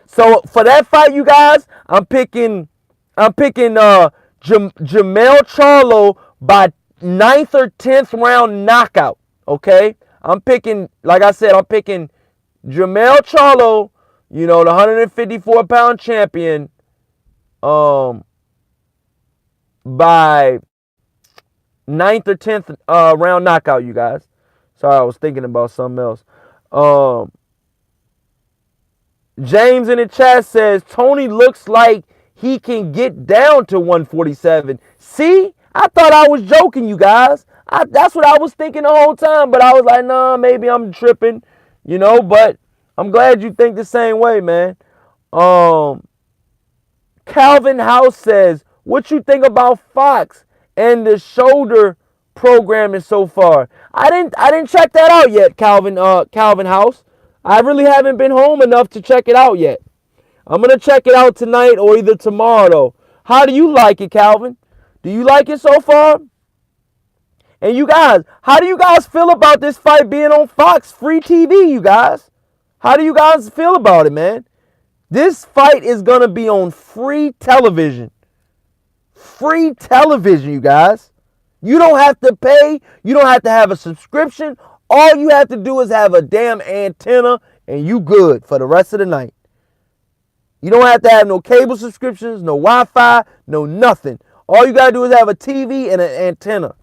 So for that fight, you guys, I'm picking Jermall Charlo by 9th or 10th round knockout. Okay? I'm picking Jermall Charlo, the 154-pound champion, by 9th or 10th round knockout, you guys. Sorry, I was thinking about something else. James in the chat says, Tony looks like he can get down to 147. See? I thought I was joking, you guys. That's what I was thinking the whole time, but I was like, nah, maybe I'm tripping, but I'm glad you think the same way, man. Calvin House says, what you think about Fox and the shoulder programming so far? I didn't check that out yet, Calvin House. I really haven't been home enough to check it out yet. I'm going to check it out tonight or either tomorrow, though. How do you like it, Calvin? Do you like it so far? And you guys, how do you guys feel about this fight being on Fox free TV, you guys? How do you guys feel about it, man? This fight is going to be on free television. Free television, you guys. You don't have to pay. You don't have to have a subscription. All you have to do is have a damn antenna and you good for the rest of the night. You don't have to have no cable subscriptions, no Wi-Fi, no nothing. All you got to do is have a TV and an antenna.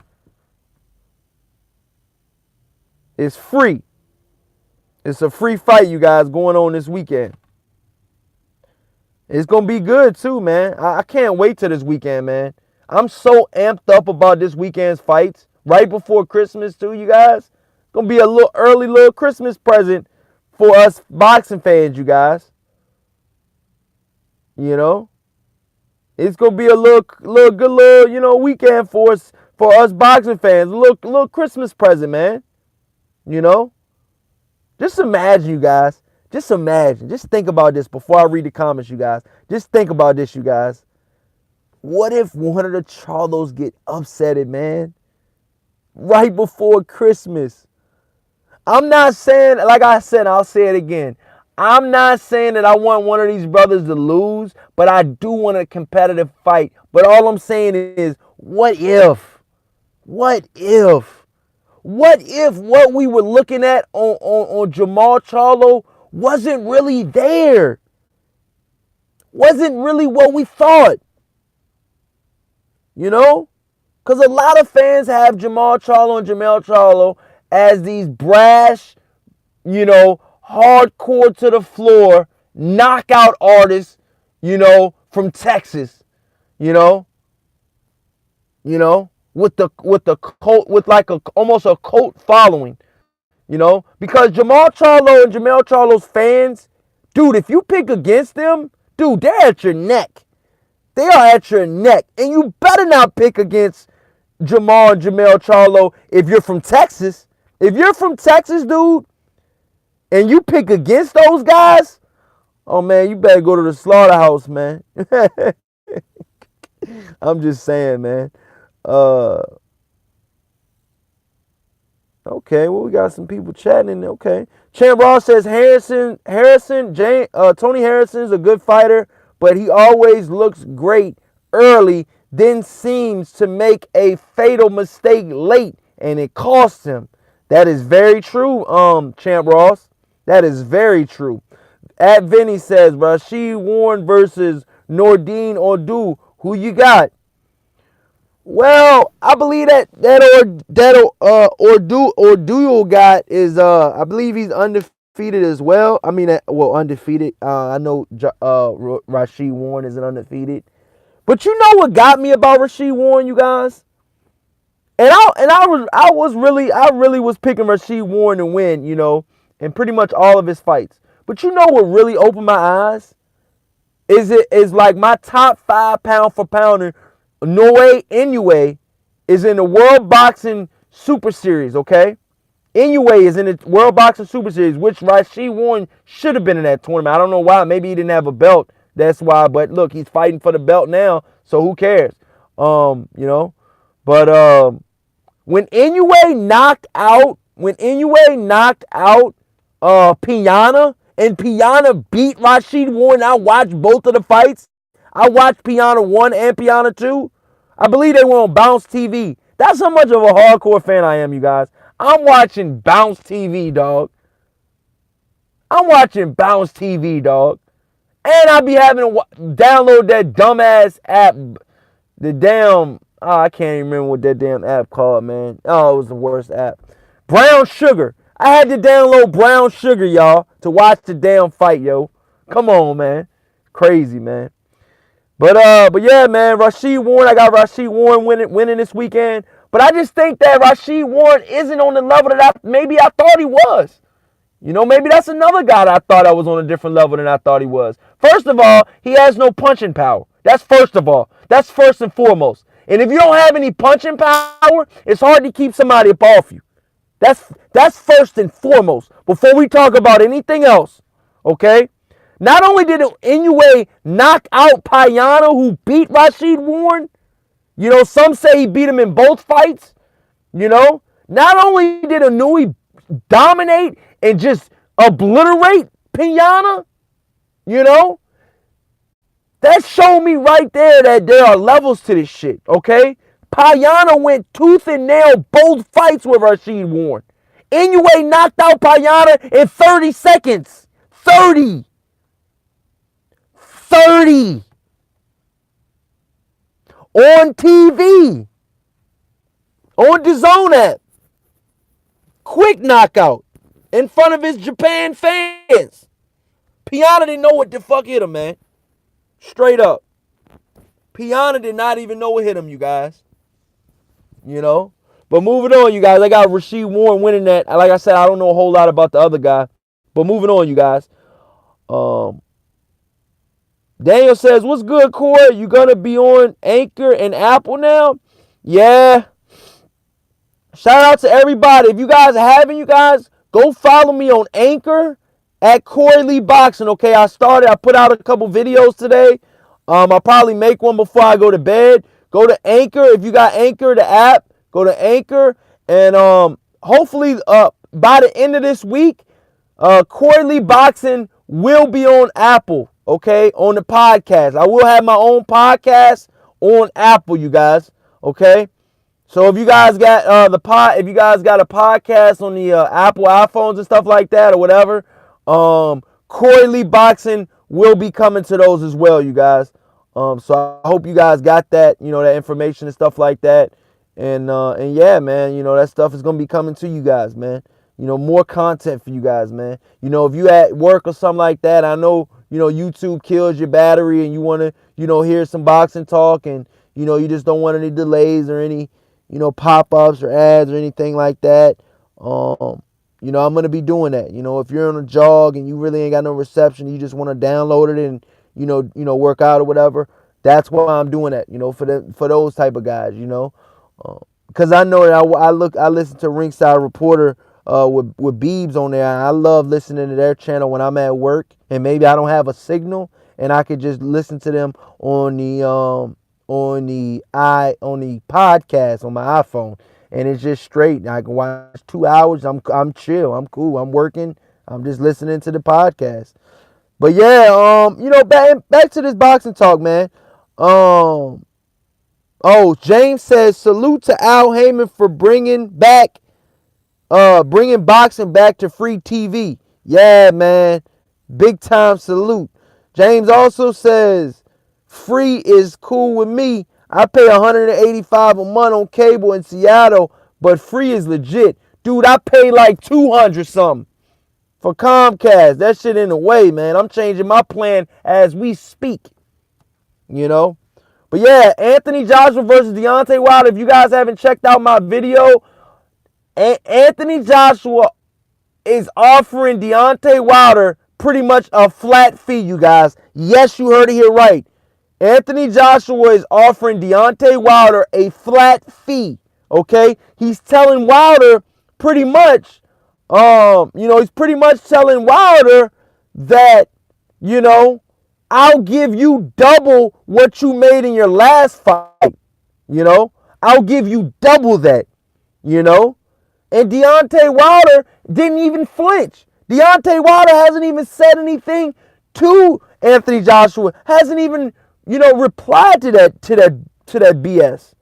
It's free. It's a free fight, you guys, going on this weekend. It's going to be good, too, man. I can't wait till this weekend, man. I'm so amped up about this weekend's fights. Right before Christmas, too, you guys. It's going to be a little early little Christmas present for us boxing fans, you guys. You know? It's going to be a little good little, you know, weekend for us boxing fans. A little Christmas present, man. You know? Just imagine, you guys. Just imagine. Just think about this before I read the comments, you guys. Just think about this, you guys. What if one of the Charlos get upsetted, man? Right before Christmas. I'm not saying, like I said, I'll say it again. I'm not saying that I want one of these brothers to lose, but I do want a competitive fight. But all I'm saying is, what if? What if? What if what we were looking at on Jermall Charlo wasn't really there? Wasn't really what we thought? You know? Because a lot of fans have Jermall Charlo and Jermall Charlo as these brash, you know, hardcore to the floor, knockout artists, you know, from Texas, you know, with the cult, with like almost a cult following, you know, because Jermall Charlo and Jermall Charlo's fans, dude, if you pick against them, dude, they're at your neck. They are at your neck, and you better not pick against Jermall and Jermall Charlo if you're from Texas. If you're from Texas, dude, and you pick against those guys, oh, man, you better go to the slaughterhouse, man. I'm just saying, man. Okay, well, we got some people chatting. Okay. Champ Ross says Tony Harrison's a good fighter, but he always looks great early, then seems to make a fatal mistake late, and it costs him. That is very true, Champ Ross. That is very true. At Vinny says, Rashid Warren versus Nordine Ordu. Who you got? Well, I believe that Ordu got is I believe he's undefeated as well. I mean, undefeated. I know Rashid Warren isn't undefeated, but you know what got me about Rashid Warren, you guys? And I really was picking Rashid Warren to win, you know, in pretty much all of his fights. But you know what really opened my eyes? Is like my top 5 pound for pounder, Noe Inoue, is in the World Boxing Super Series, okay? Inoue is in the World Boxing Super Series, which Rashid Warren should have been in that tournament. I don't know why. Maybe he didn't have a belt. That's why. But look, he's fighting for the belt now, so who cares? You know. But when Inoue knocked out Piana, and Piana beat Rashid Warren, I watched both of the fights. I watched Piana 1 and Piana 2. I believe they were on Bounce TV. That's how much of a hardcore fan I am, you guys. I'm watching Bounce TV, dog. I'm watching Bounce TV, dog. And I be having to download that dumbass app. The damn, I can't even remember what that damn app called, man. Oh, it was the worst app. Brown Sugar. I had to download Brown Sugar, y'all, to watch the damn fight, yo. Come on, man. Crazy, man. But yeah, man, Rashid Warren, I got Rashid Warren winning this weekend. But I just think that Rashid Warren isn't on the level that maybe I thought he was. You know, maybe that's another guy that I thought I was on a different level than I thought he was. First of all, he has no punching power. That's first of all. That's first and foremost. And if you don't have any punching power, it's hard to keep somebody up off you. That's first and foremost. Before we talk about anything else, okay? Not only did Inoue knock out Piana, who beat Rashid Warren, you know, some say he beat him in both fights, you know. Not only did Inoue dominate and just obliterate Piana, you know, that showed me right there that there are levels to this shit, okay? Piana went tooth and nail both fights with Rashid Warren. Inoue knocked out Piana in 30 seconds. 30. On TV. On DAZN app. Quick knockout. in front of his Japan fans. Piana didn't know what the fuck hit him, man. Straight up. Piana did not even know what hit him, you guys. You know? But moving on, you guys. I got Rasheed Warren winning that. Like I said, I don't know a whole lot about the other guy. But moving on, you guys. Daniel says, what's good, Corey? You going to be on Anchor and Apple now? Yeah. Shout out to everybody. If you guys haven't, you guys, go follow me on Anchor at Corey Lee Boxing. Okay, I put out a couple videos today. I'll probably make one before I go to bed. Go to Anchor. If you got Anchor, the app, go to Anchor. And hopefully by the end of this week, Corey Lee Boxing will be on Apple, okay, on the podcast. I will have my own podcast on Apple, you guys, okay? So if you guys got if you guys got a podcast on the Apple iPhones and stuff like that or whatever, Corey Lee Boxing will be coming to those as well, you guys. So I hope you guys got that, that information and stuff like that. And yeah, man, that stuff is going to be coming to you guys, man. More content for you guys, man. If you at work or something like that, I know, YouTube kills your battery and you want to, hear some boxing talk and, you just don't want any delays or any, pop-ups or ads or anything like that. I'm going to be doing that. If you're on a jog and you really ain't got no reception, you just want to download it and, work out or whatever. That's why I'm doing that, for those type of guys, because I know that I listen to Ringside Reporter with Beebs on there. I love listening to their channel when I'm at work and maybe I don't have a signal and I could just listen to them on the podcast on my iPhone, and it's just straight. I can watch 2 hours. I'm chill. I'm cool. I'm working. I'm just listening to the podcast. But yeah, back to this boxing talk, man. James says salute to Al Heyman for bringing boxing back to free TV. Yeah, man. Big time salute. James also says free is cool with me. I pay $185 a month on cable in Seattle, but free is legit. Dude, I pay like $200 something for Comcast. That shit in the way, man. I'm changing my plan as we speak. But yeah, Anthony Joshua versus Deontay Wilder. If you guys haven't checked out my video, Anthony Joshua is offering Deontay Wilder pretty much a flat fee, you guys. Yes, you heard it here right. Anthony Joshua is offering Deontay Wilder a flat fee, okay? He's telling Wilder pretty much, he's pretty much telling Wilder that, I'll give you double what you made in your last fight, I'll give you double that, And Deontay Wilder didn't even flinch. Deontay Wilder hasn't even said anything to Anthony Joshua. Hasn't even, replied to that BS.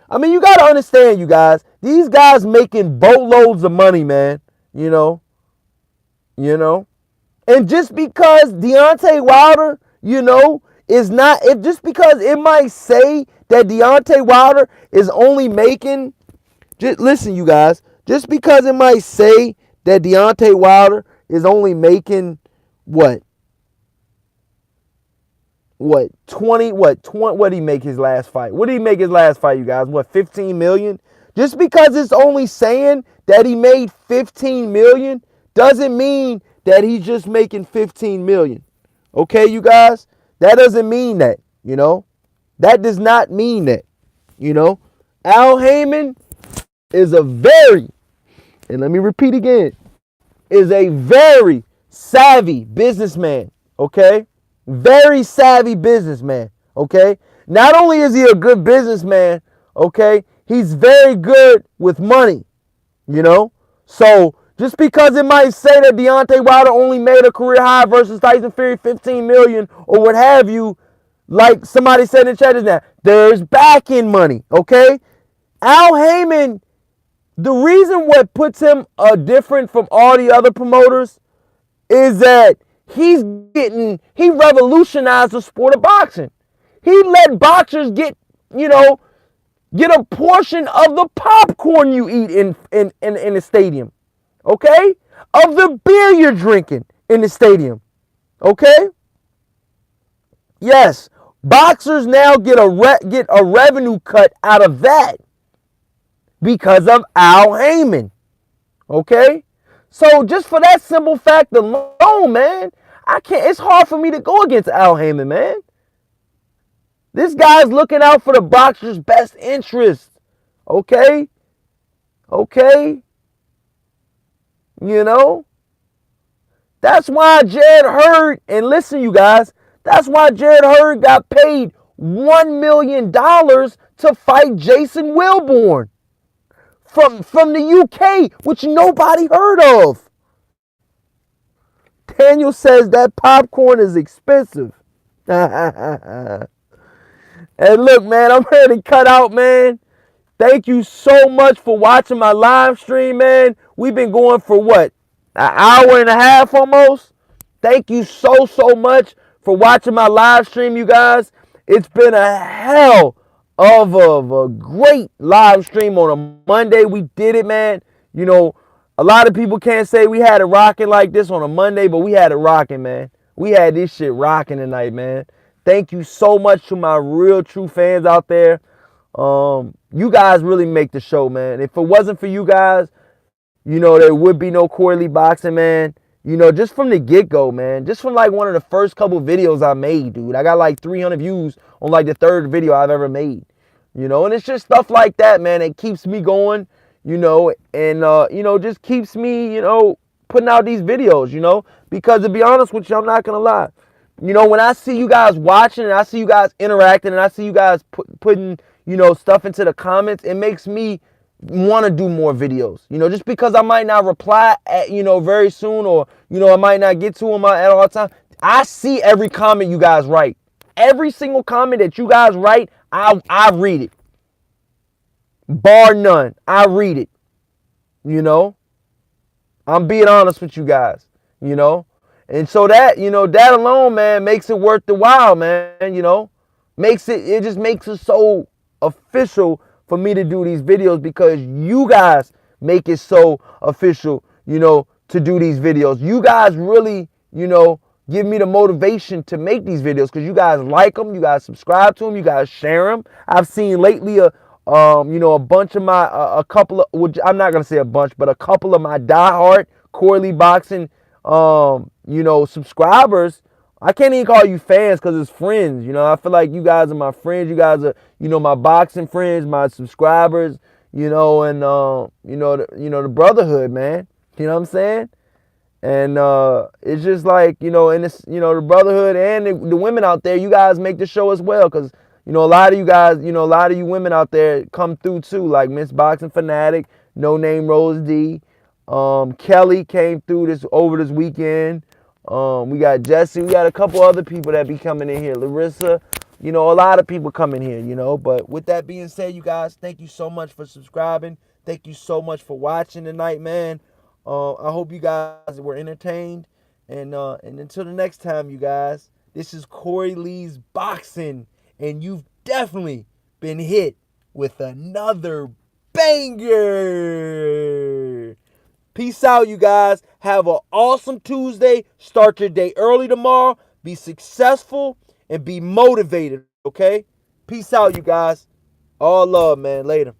I mean, you gotta understand, you guys. These guys making boatloads of money, man. And just because Deontay Wilder, is not, just because it might say that Deontay Wilder is only making, listen, you guys, just because it might say that Deontay Wilder is only making what did he make his last fight? What did he make his last fight, you guys? 15 million? Just because it's only saying that he made 15 million doesn't mean that he's just making 15 million. Okay, you guys? That doesn't mean that, That does not mean that, Al Heyman is a very, and let me repeat again, is a very savvy businessman, okay? Very savvy businessman, okay? Not only is he a good businessman, okay, he's very good with money, So just because it might say that Deontay Wilder only made a career high versus Tyson Fury 15 million or what have you, like somebody said in the chat just now, there's back-end money, okay? Al Heyman, the reason what puts him different from all the other promoters is that he revolutionized the sport of boxing. He let boxers get, get a portion of the popcorn you eat in the stadium. Okay? Of the beer you're drinking in the stadium. Okay? Yes. Boxers now get a revenue cut out of that because of Al Heyman. Okay? So just for that simple fact alone, man, it's hard for me to go against Al Heyman, man. This guy's looking out for the boxer's best interest. Okay? Okay? You know? That's why Jared Hurd, and listen, you guys, that's why Jared Hurd got paid $1 million to fight Jason Wilborn from the UK, which nobody heard of. Daniel says that popcorn is expensive. And look, man, I'm ready to cut out, man. Thank you so much for watching my live stream, man. We've been going for what? An hour and a half almost? Thank you so much for watching my live stream, you guys. It's been a hell of a great live stream on a Monday. We did it, man. You know, a lot of people can't say we had it rocking like this on a Monday, but we had it rocking, man. We had this shit rocking tonight, man. Thank you so much to my real true fans out there. You guys really make the show, man. If it wasn't for you guys, you know, there would be no Corey Lee Boxing, man. You know, just from the get-go, man. Just from like one of the first couple videos I made, dude. I got like 300 views on like the third video I've ever made. You know, and it's just stuff like that, man. It keeps me going, you know, and, you know, just keeps me, you know, putting out these videos, you know. Because to be honest with you, I'm not going to lie. You know, when I see you guys watching and I see you guys interacting and I see you guys putting, you know, stuff into the comments, it makes me want to do more videos. You know, just because I might not reply at, you know, very soon, or, you know, I might not get to them at all time. I see every comment you guys write. Every single comment that you guys write, I read it. Bar none. I read it. You know, I'm being honest with you guys, you know. And so that, you know, that alone, man, makes it worth the while, man, you know. It just makes it so official for me to do these videos, because you guys make it so official, you know, to do these videos. You guys really, you know, give me the motivation to make these videos, because you guys like them, you guys subscribe to them, you guys share them. I've seen lately you know, a bunch of my, a couple of, which I'm not going to say a bunch, but a couple of my diehard Corey Lee Boxing, you know, subscribers. I can't even call you fans because it's friends. You know, I feel like you guys are my friends. You guys are, you know, my boxing friends, my subscribers, you know, and, you know, the brotherhood, man. You know what I'm saying? And it's just like, you know, and it's, you know, the brotherhood and the women out there, you guys make the show as well. Because, you know, a lot of you guys, you know, a lot of you women out there come through too, like Miss Boxing Fanatic, No Name Rose D. Kelly came through over this weekend. We got Jesse. We got a couple other people that be coming in here. Larissa, you know, a lot of people coming here, you know. But with that being said, you guys, thank you so much for subscribing. Thank you so much for watching tonight, man. I hope you guys were entertained. And until the next time, you guys, this is Corey Lee's Boxing. And you've definitely been hit with another banger. Peace out, you guys. Have an awesome Tuesday. Start your day early tomorrow. Be successful and be motivated, okay? Peace out, you guys. All love, man. Later.